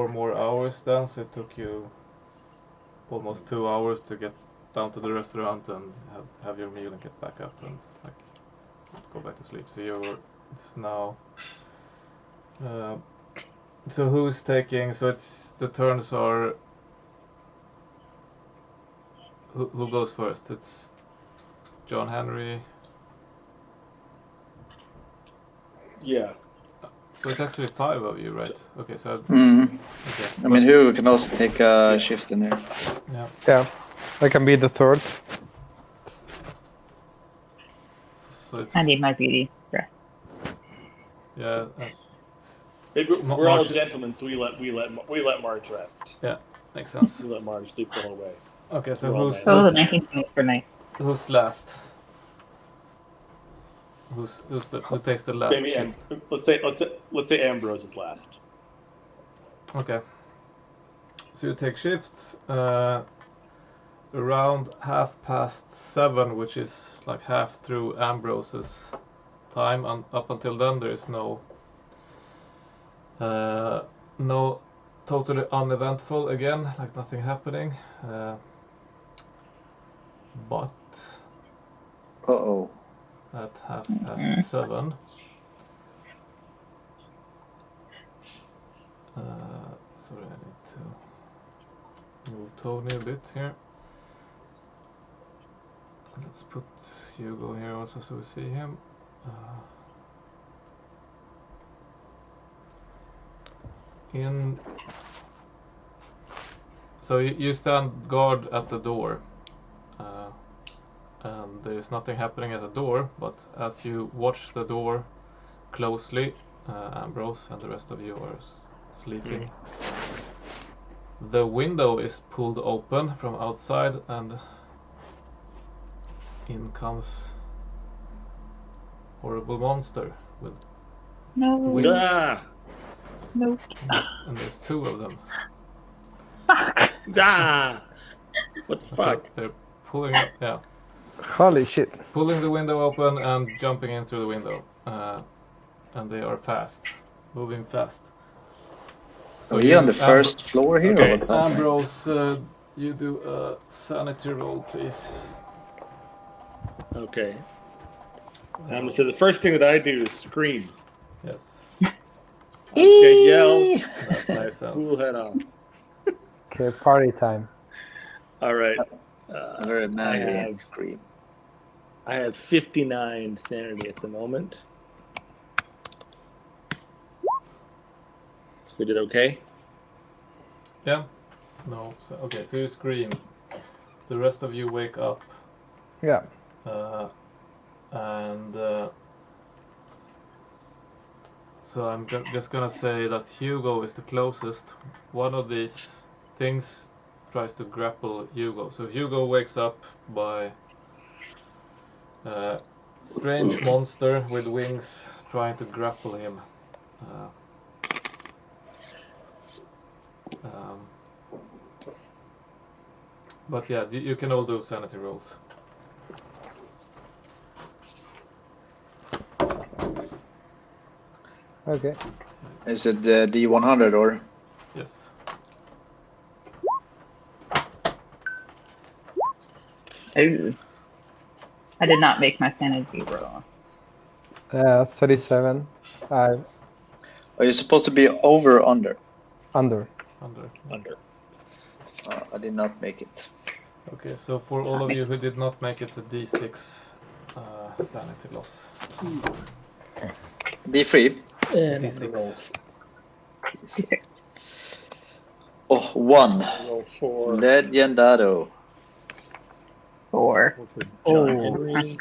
more hours then, so it took you almost 2 hours to get down to the restaurant and have your meal and get back up and like go back to sleep. So it's now. So who's taking? So it's the turns are. Who goes first? It's John Henry. Yeah. So it's actually 5 of you, right? Okay, so Mm. okay. I mean, who can also take a shift in there? Yeah. Yeah, I can be the third. So it's I need my beauty rest. yeah. Maybe we're all March- gentlemen, so we let Marge rest. Yeah, makes sense. We let Marge sleep the whole way. Okay, so We're all who's men. Oh, the who's, 19th minutes for night. who's last? Who takes the last Maybe shift? let's say Ambrose is last. Okay. So you take shifts around 7:30, which is like half through Ambrose's time, and up until then there is no totally uneventful again, like nothing happening. But Uh-oh. at 7:30. Sorry, I need to move Tony a bit here. Let's put Hugo here also so we see him. So you stand guard at the door. And there is nothing happening at the door, but as you watch the door closely, Ambrose and the rest of you are sleeping. The window is pulled open from outside, and in comes horrible monster with No. wings, No. and there's 2 of them. What the So fuck? they're pulling up, yeah. Holy shit. Pulling the window open and jumping in through the window. And they are fast. Moving fast. So are you on the first floor here? Okay. Or what the hell? Ambrose, you do a sanity roll, please. Okay. So the first thing that I do is scream. Yes. I'm just gonna yell. That makes sense. Cool head off. Okay, party time. All right. I'm very mad and scream. I have 59 sanity at the moment. So we did okay? Yeah? No. So, okay, so you scream. The rest of you wake up. Yeah. So I'm just gonna say that Hugo is the closest. One of these things tries to grapple Hugo. So Hugo wakes up by strange monster with wings trying to grapple him. But yeah, you can all do sanity rolls. Okay. Is it the D100 or? Yes. Ooh. I did not make my sanity roll. 37. Are you supposed to be over or under? Under. Under. I did not make it. Okay, so for all of you who did not make it, it's a D6 sanity loss. D3. And D6. roll, Oh, 1. roll for, Legendado. 4. roll for John Oh. Henry.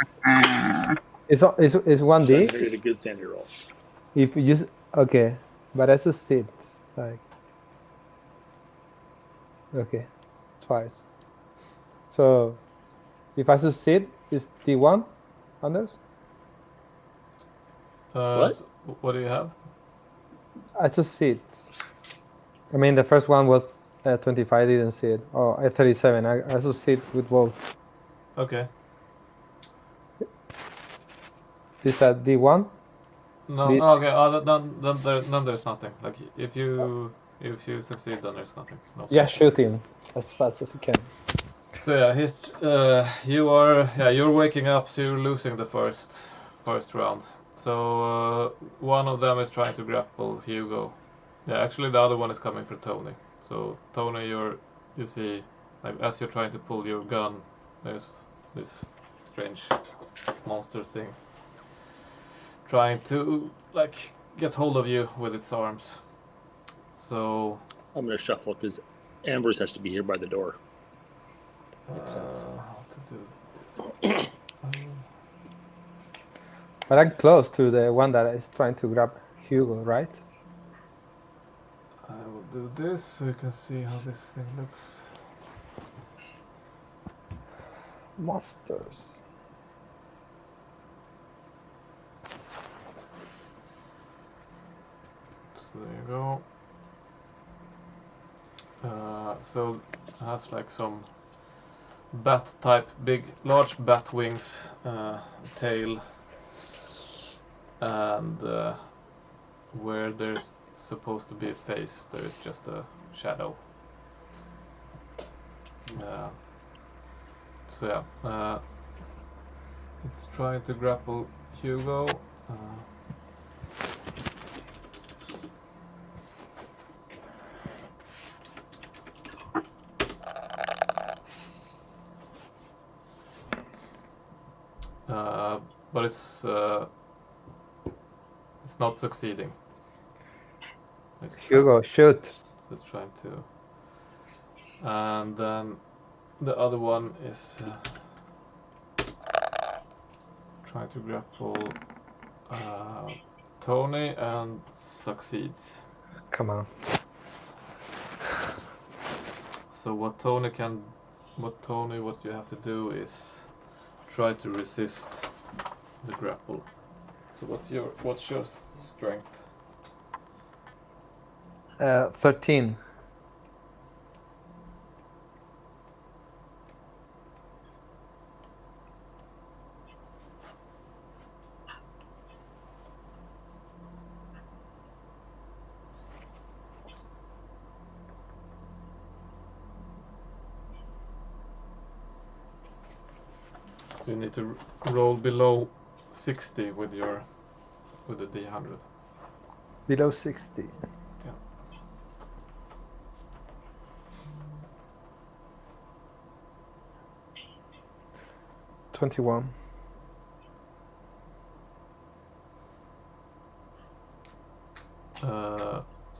It's 1D. John Henry did a good sanity roll. If you just okay, but I succeed like okay, twice. So if I succeed, it's D1, Anders. What? So what do you have? I succeed. I mean, the first one was 25. I didn't see it. Oh, 37. I succeed with both. Okay. Is that D1? No. The- Oh, okay. Then there's nothing. Like if you succeed, then there's nothing. No Yeah, score. shoot him as fast as you can. So yeah, you're waking up, so you're losing the first round. So one of them is trying to grapple Hugo. Yeah, actually the other one is coming for Tony. So Tony, you see, like, as you're trying to pull your gun, there's this strange monster thing trying to like get hold of you with its arms. So I'm going to shuffle because Ambrose has to be here by the door. Makes sense. how to do this? But I'm close to the one that is trying to grab Hugo, right? I will do this so you can see how this thing looks. Monsters. So there you go. So it has like some bat type, large bat wings, tail, and where there's supposed to be a face, there is just a shadow. So yeah, it's trying to grapple Hugo. But it's not succeeding. It's Hugo, shoot. So it's trying to, and then the other one is trying to grapple Tony and succeeds. Come on. So what you have to do is try to resist the grapple. So what's your strength? 13. So you need to roll below 60 with the D100. Below 60. Yeah. $21.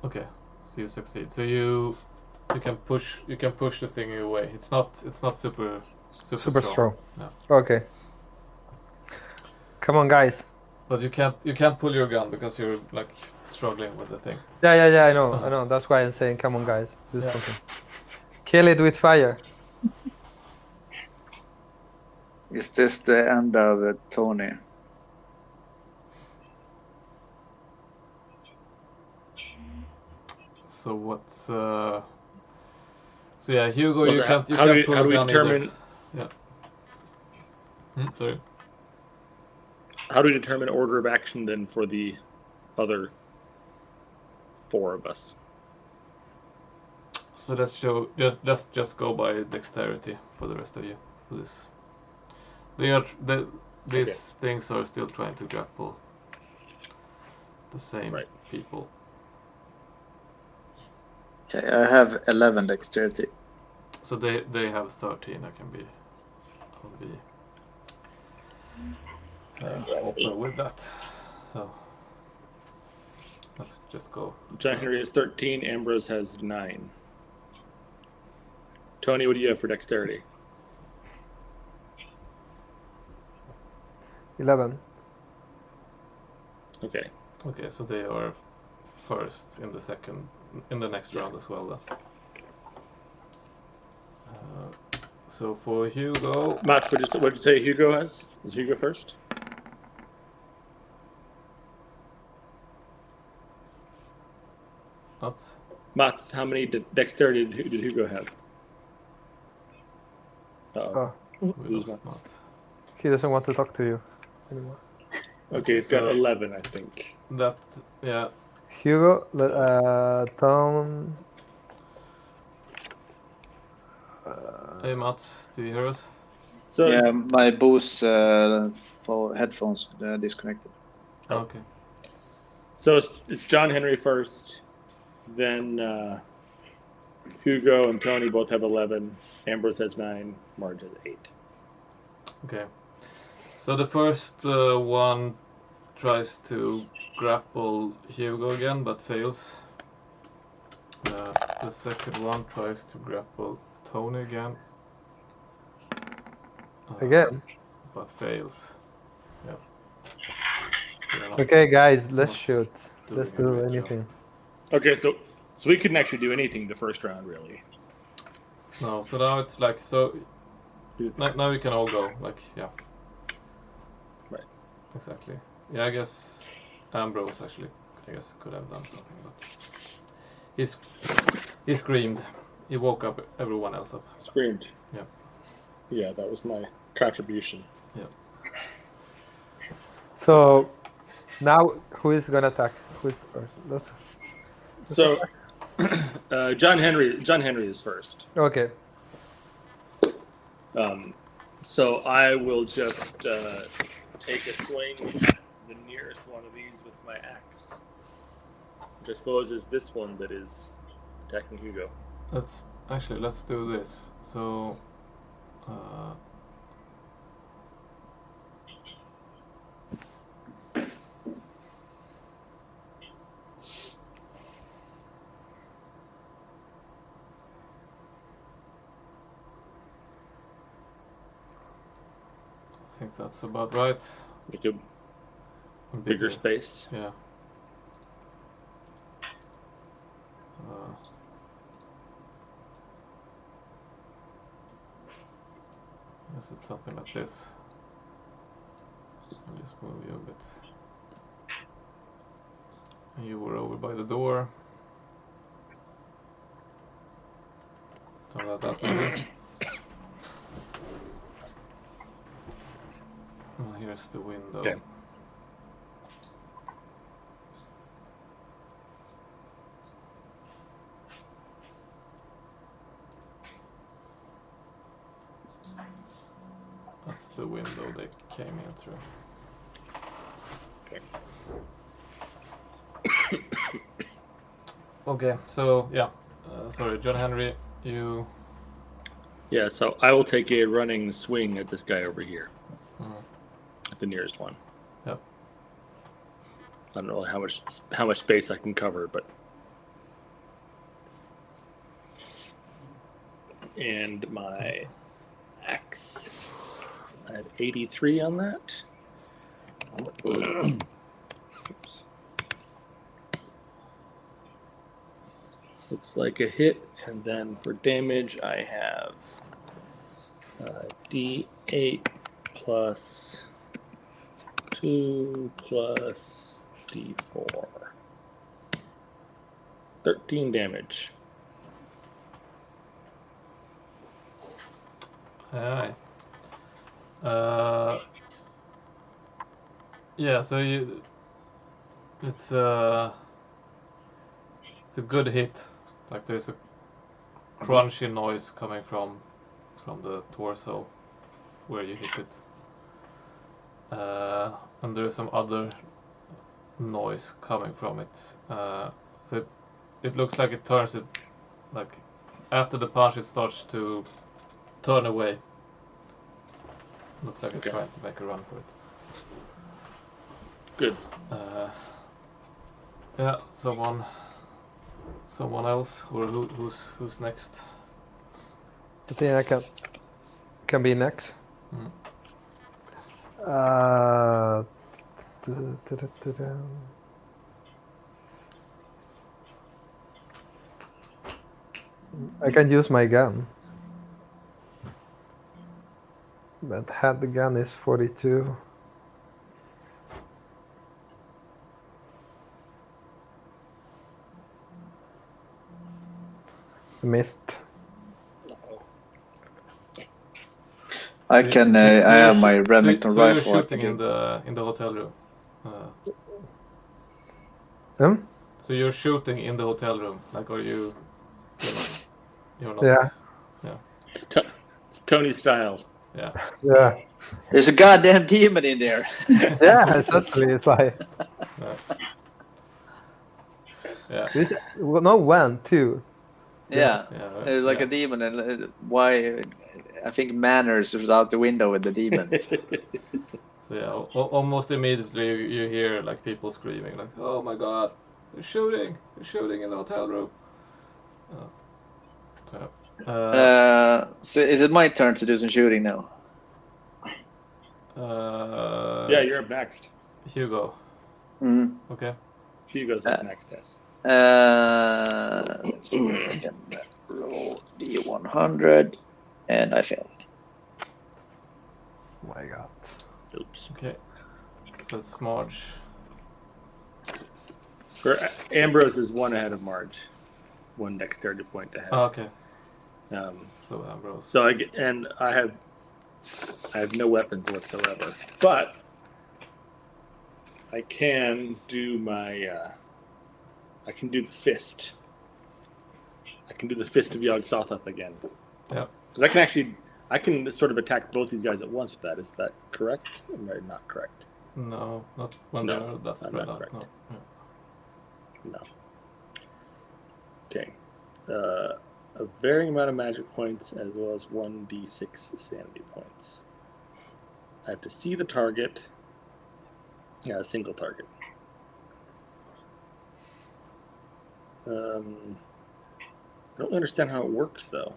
Okay, so you succeed. So you can push the thing away. It's not super Strong. No. Okay. Come on, guys. But you can't pull your gun because you're like struggling with the thing. Yeah. I know. That's why I'm saying, come on, guys, do something. Kill it with fire. Is this the end of Tony? So what's so yeah, Hugo, Also, you can't how do pull we the gun determine? either. Yeah. Sorry. How do we determine order of action then for the other 4 of us? So let's just go by dexterity for the rest of you for this. These things are still trying to grapple the same people. Okay, I have 11 dexterity. So they have 13. I can be. I'll be. open with that. So let's just go. John Henry has 13. Ambrose has 9. Tony, what do you have for dexterity? 11. Okay. Okay, so they are first in the next round as well. Then. So for Hugo, Mats, what did you say Hugo has? Is Hugo first? Mats, how many dexterity did Hugo have? Uh-oh. we Who's lost Mats? Mats. He doesn't want to talk to you anymore. Okay, he's got So- 11, I think. That yeah. Hugo, Tom. Hey Mats, do you hear us? So Yeah, my Bose headphones disconnected. Oh. Okay. So it's John Henry first, then Hugo and Tony both have 11. Ambrose has 9. Marge has 8. Okay. So the first one tries to grapple Hugo again, but fails. The second one tries to grapple Tony again. Again? But fails. Yep. They're not Okay, guys, let's Not shoot. doing Let's a do great job. anything. Okay, so we couldn't actually do anything the first round, really. No, so now it's like so. Now we can all go. Like yeah. Right. Exactly. Yeah, I guess Ambrose actually. I guess could have done something, but he screamed. He woke up everyone else up. Screamed. Yeah. Yeah, that was my contribution. So now who is gonna attack? Who is first? So John Henry is first. Okay. So I will just take a swing at the nearest one of these with my axe, which I suppose is this one that is attacking Hugo. Let's do this. So. I think that's about right. Make a bigger space. Yeah. Guess it's something like this. I'll just move you a bit. And you were over by the door. Something like that maybe. Oh, here's the window. Okay. That's the window they came in through. Okay. Okay, so yeah. Sorry, John Henry, you. Yeah, so I will take a running swing at this guy over here, at the nearest one. Yep. I don't know how much space I can cover, but and my axe. I had 83 on that. Oops. Looks like a hit, and then for damage I have D8 plus 2 plus D4. 13 damage. Aye. Yeah, so it's a good hit. Like there's a crunchy noise coming from the torso where you hit it, and there's some other noise coming from it. So it looks like it turns it, like after the punch it starts to turn away. Looks like it's Okay. trying to make a run for it. Good. Yeah, someone else, or who's next? I think I can be next. Mm. I can use my gun. That had the gun is 42. Missed. I So you- can. so- so I you're have shoo- my so- Remington so you're rifle. I can shooting do. in the hotel room. Hmm? So you're shooting in the hotel room, like, are you? You're not. Yeah. Yeah. It's Tony style. Yeah. Yeah. There's a goddamn demon in there. Yeah, exactly. It's like Yeah. Yeah. this. Well, no, when too. Yeah. Yeah. There's like yeah. a demon, and why? I think manners is out the window with the demons. So yeah, almost immediately you hear like people screaming, like, "Oh my God, they're shooting! They're shooting in the hotel room!" So is it my turn to do some shooting now? Yeah, you're up next. Hugo. Mm. Okay. Hugo's up next, Tess. Let's see. I can roll D100, and I failed. Oh my God. Oops. Okay. So it's Marge. For Ambrose is one ahead of Marge. One dexterity point ahead. Oh, okay. So Ambrose. I have no weapons whatsoever, but I can do my I can do the fist. I can do the fist of Yog-Sothoth again. Yeah. Because I can sort of attack both these guys at once with that. Is that correct? Or am I not correct? No, not when No, they're that I'm spread not out. correct. No. Yeah. No. Okay. A varying amount of magic points as well as 1d6 sanity points. I have to see the target. Yeah, a single target. I don't understand how it works, though.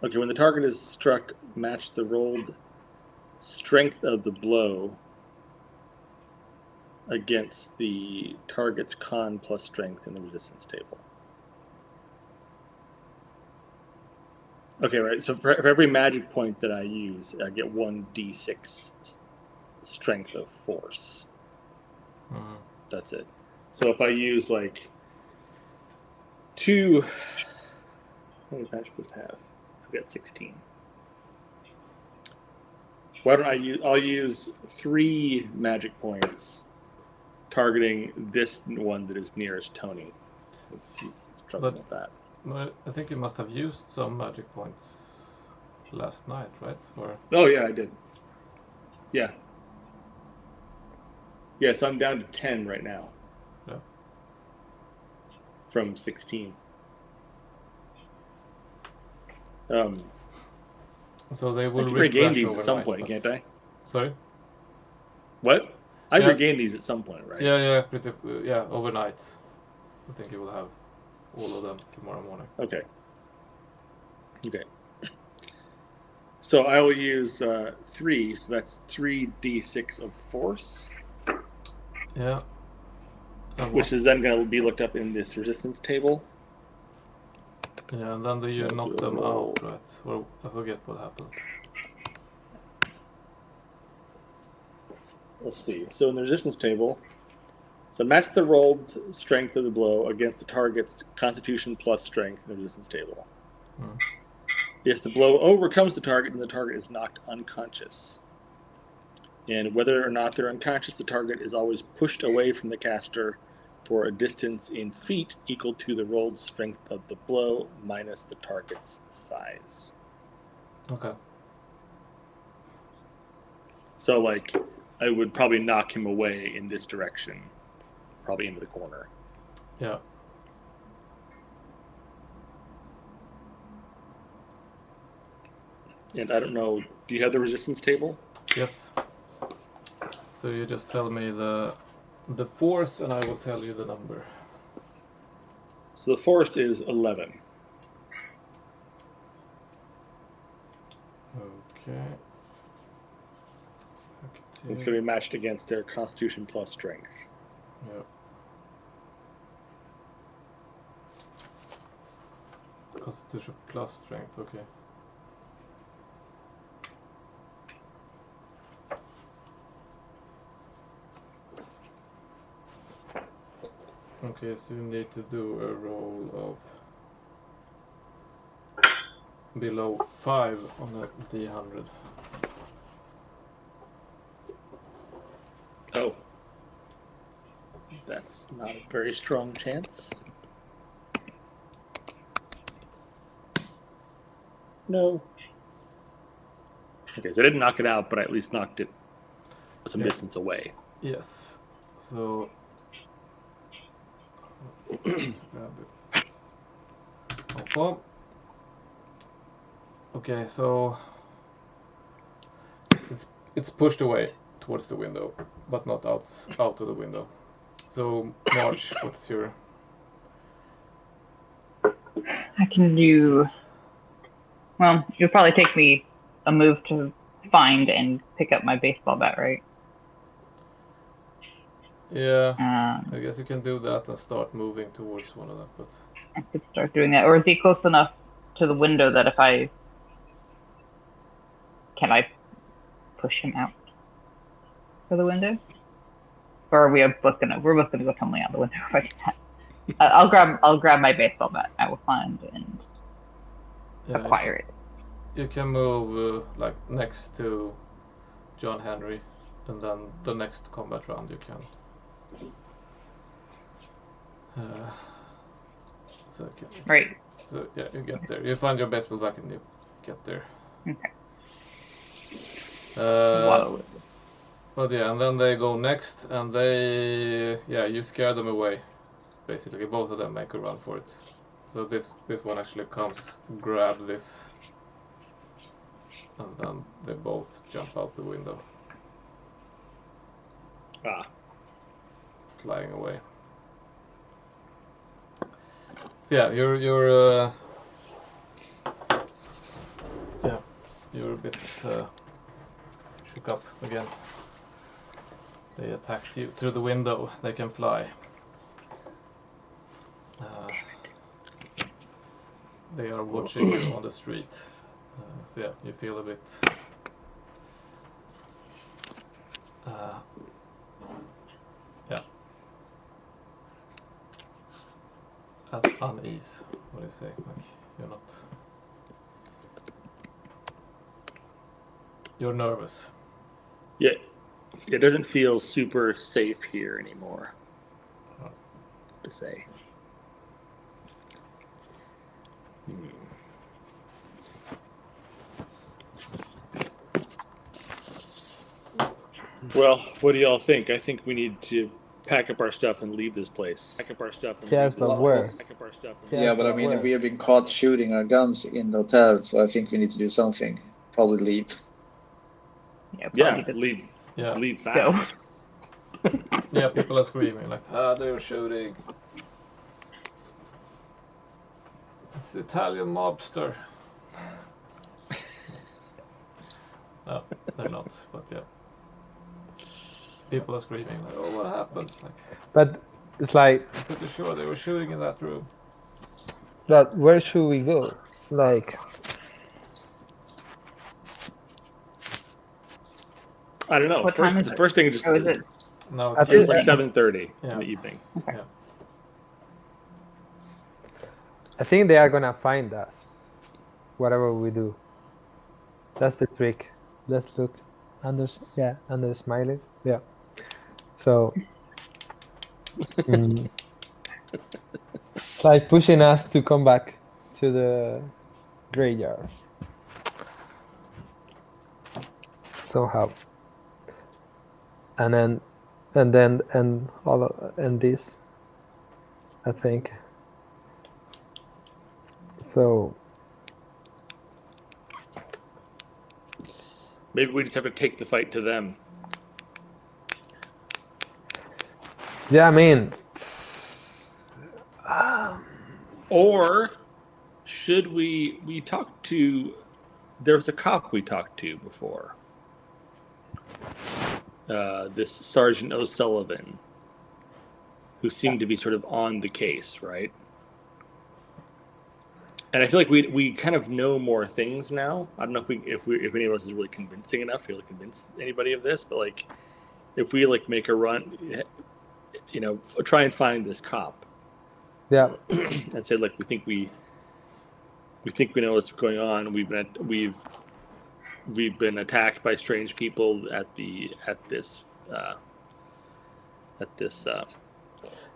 Okay, when the target is struck, match the rolled strength of the blow against the target's con plus strength in the resistance table. Okay, right. So for every magic point that I use, I get 1d6 strength of force. Mhm. That's it. So if I use like 2, how many magic points have? I've got 16. Why don't I use? I'll use 3 magic points targeting this one that is nearest Tony, since he's struggling with that. Well, I think you must have used some magic points last night, right? Or Oh yeah, I did. Yeah. Yeah, so I'm down to 10 right now. Yeah. From 16. so they I will can regain refresh these overnight. at some point, but- can't I? Sorry. What? I Yeah. regain these at some point, right? Yeah, yeah, overnight. I think you will have all of them tomorrow morning. Okay. So I will use 3, so that's 3d6 of force, Yeah. which is then going to be looked up in this resistance table. Yeah, and then you So knock them roll. out, right? Or I forget what happens. Let's see. So in the resistance table, so match the rolled strength of the blow against the target's constitution plus strength in the resistance table. Hmm. If the blow overcomes the target, then the target is knocked unconscious. And whether or not they're unconscious, the target is always pushed away from the caster for a distance in feet equal to the rolled strength of the blow minus the target's size. Okay. So, like, I would probably knock him away in this direction, probably into the corner. Yeah. And I don't know, do you have the resistance table? Yes. So you just tell me the force, and I will tell you the number. So the force is 11. Okay. It's going to be matched against their Constitution plus Strength. Yeah. Constitution plus strength, okay. Okay, so you need to do a roll of below 5 on a D100. Oh. That's not a very strong chance. No. Okay, so I didn't knock it out, but I at least knocked it some Yeah. distance away. Yes. So grab it. Hop. Okay, so it's pushed away towards the window, but not out of the window. So March, what's your? I can do. Well, it'll probably take me a move to find and pick up my baseball bat, right? Yeah, I guess you can do that and start moving towards one of them, but I could start doing that. Or is he close enough to the window that if I can I push him out for the window? Or are we both gonna go tumbling out the window if I do that? I'll grab my baseball bat. I will find and acquire it. You can move like next to John Henry, and then the next combat round you can. Right. So yeah, you get there. You find your baseball bat and you get there. Okay. But yeah, and then they go next, and you scare them away. Basically, both of them make a run for it. So this one actually comes, grab this, and then they both jump out the window. Flying away. So yeah, you're a bit shook up again. They attacked you through the window. They can fly. They are watching you on the street. So yeah, you feel a bit at unease. What do you say? Like you're nervous. Yeah, it doesn't feel super safe here anymore. To say. Well, what do y'all think? I think we need to pack up our stuff and leave this place. Pack up our stuff and Yes, but where? Pack up our stuff. Yeah, but I mean, where? we have been caught shooting our guns in the hotel, so I think we need to do something. Probably leave. Yeah. Leave. Yeah. Leave fast. Yeah, people are screaming like, they're shooting. It's the Italian mobster. No, they're not, but yeah. People are screaming like, oh, what happened? Like, But it's like, I'm pretty sure they were shooting in that room. but where should we go? Like, I don't know. What time is The it? first thing is just Oh, is it? No, I it was think- like 7:30 in Yeah. the evening. Okay. Yeah. I think they are gonna find us, whatever we do. That's the trick. Let's look. Anders smiling. Yeah. So, it's like pushing us to come back to the graveyard. Somehow. And this, I think. So Maybe we just have to take the fight to them. Yeah, I mean, Or should we talk to? There was a cop we talked to before. This Sergeant O'Sullivan, who seemed to be sort of on the case, right? And I feel like we kind of know more things now. I don't know if any of us is really convincing enough to really convince anybody of this, but like if we like make a run, you know, try and find this cop yeah, and say like we think we know what's going on. We've been attacked by strange people at this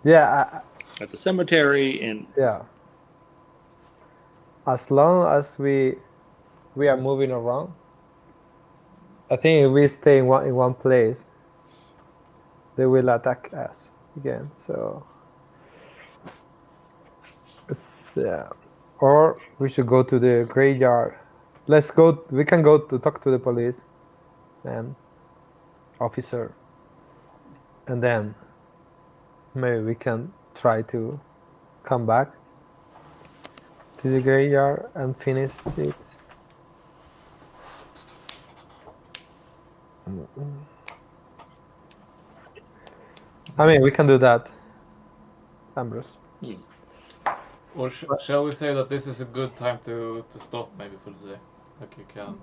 yeah, at the cemetery, and yeah. As long as we are moving around, I think if we stay in one place, they will attack us again. So yeah, or we should go to the graveyard. Let's go. We can go to talk to the police and officer, and then maybe we can try to come back to the graveyard and finish it. I mean, we can do that, Ambrose. Or shall we say that this is a good time to stop maybe for the day? Like you can.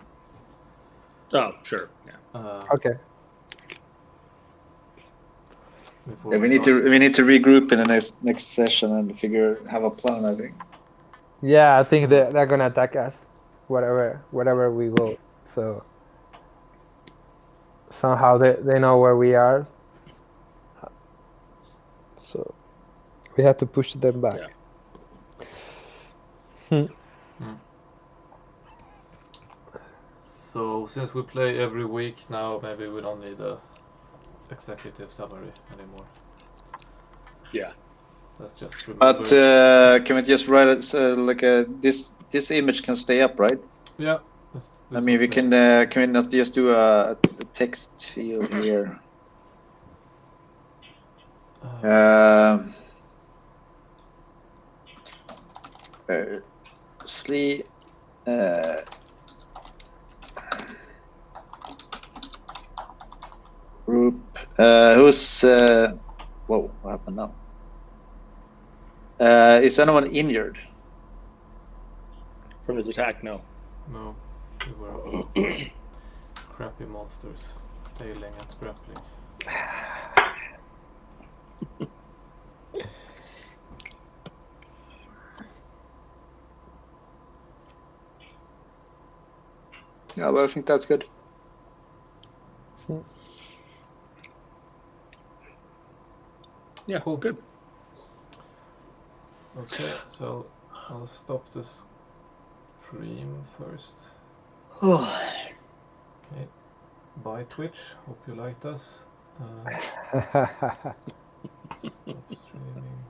oh sure, yeah. Okay. Before Yeah, we need to regroup in the next session and have a plan. I think. Yeah, I think they're gonna attack us, wherever we go. So somehow they know where we are. So we have to push them back. Yeah. So since we play every week now, maybe we don't need a executive summary anymore. Yeah. Let's just remember. But can we just write it this image can stay up, right? Yeah. I mean, we can we not just do a text field here? Sleep. Group. Who's? Whoa! What happened now? Is anyone injured? From this attack, no. No, we were crappy monsters failing at grappling. Yeah, well, I think that's good. Yeah, Cool. good. Okay, so I'll stop the stream first. Okay, bye Twitch. Hope you liked us. Stop streaming.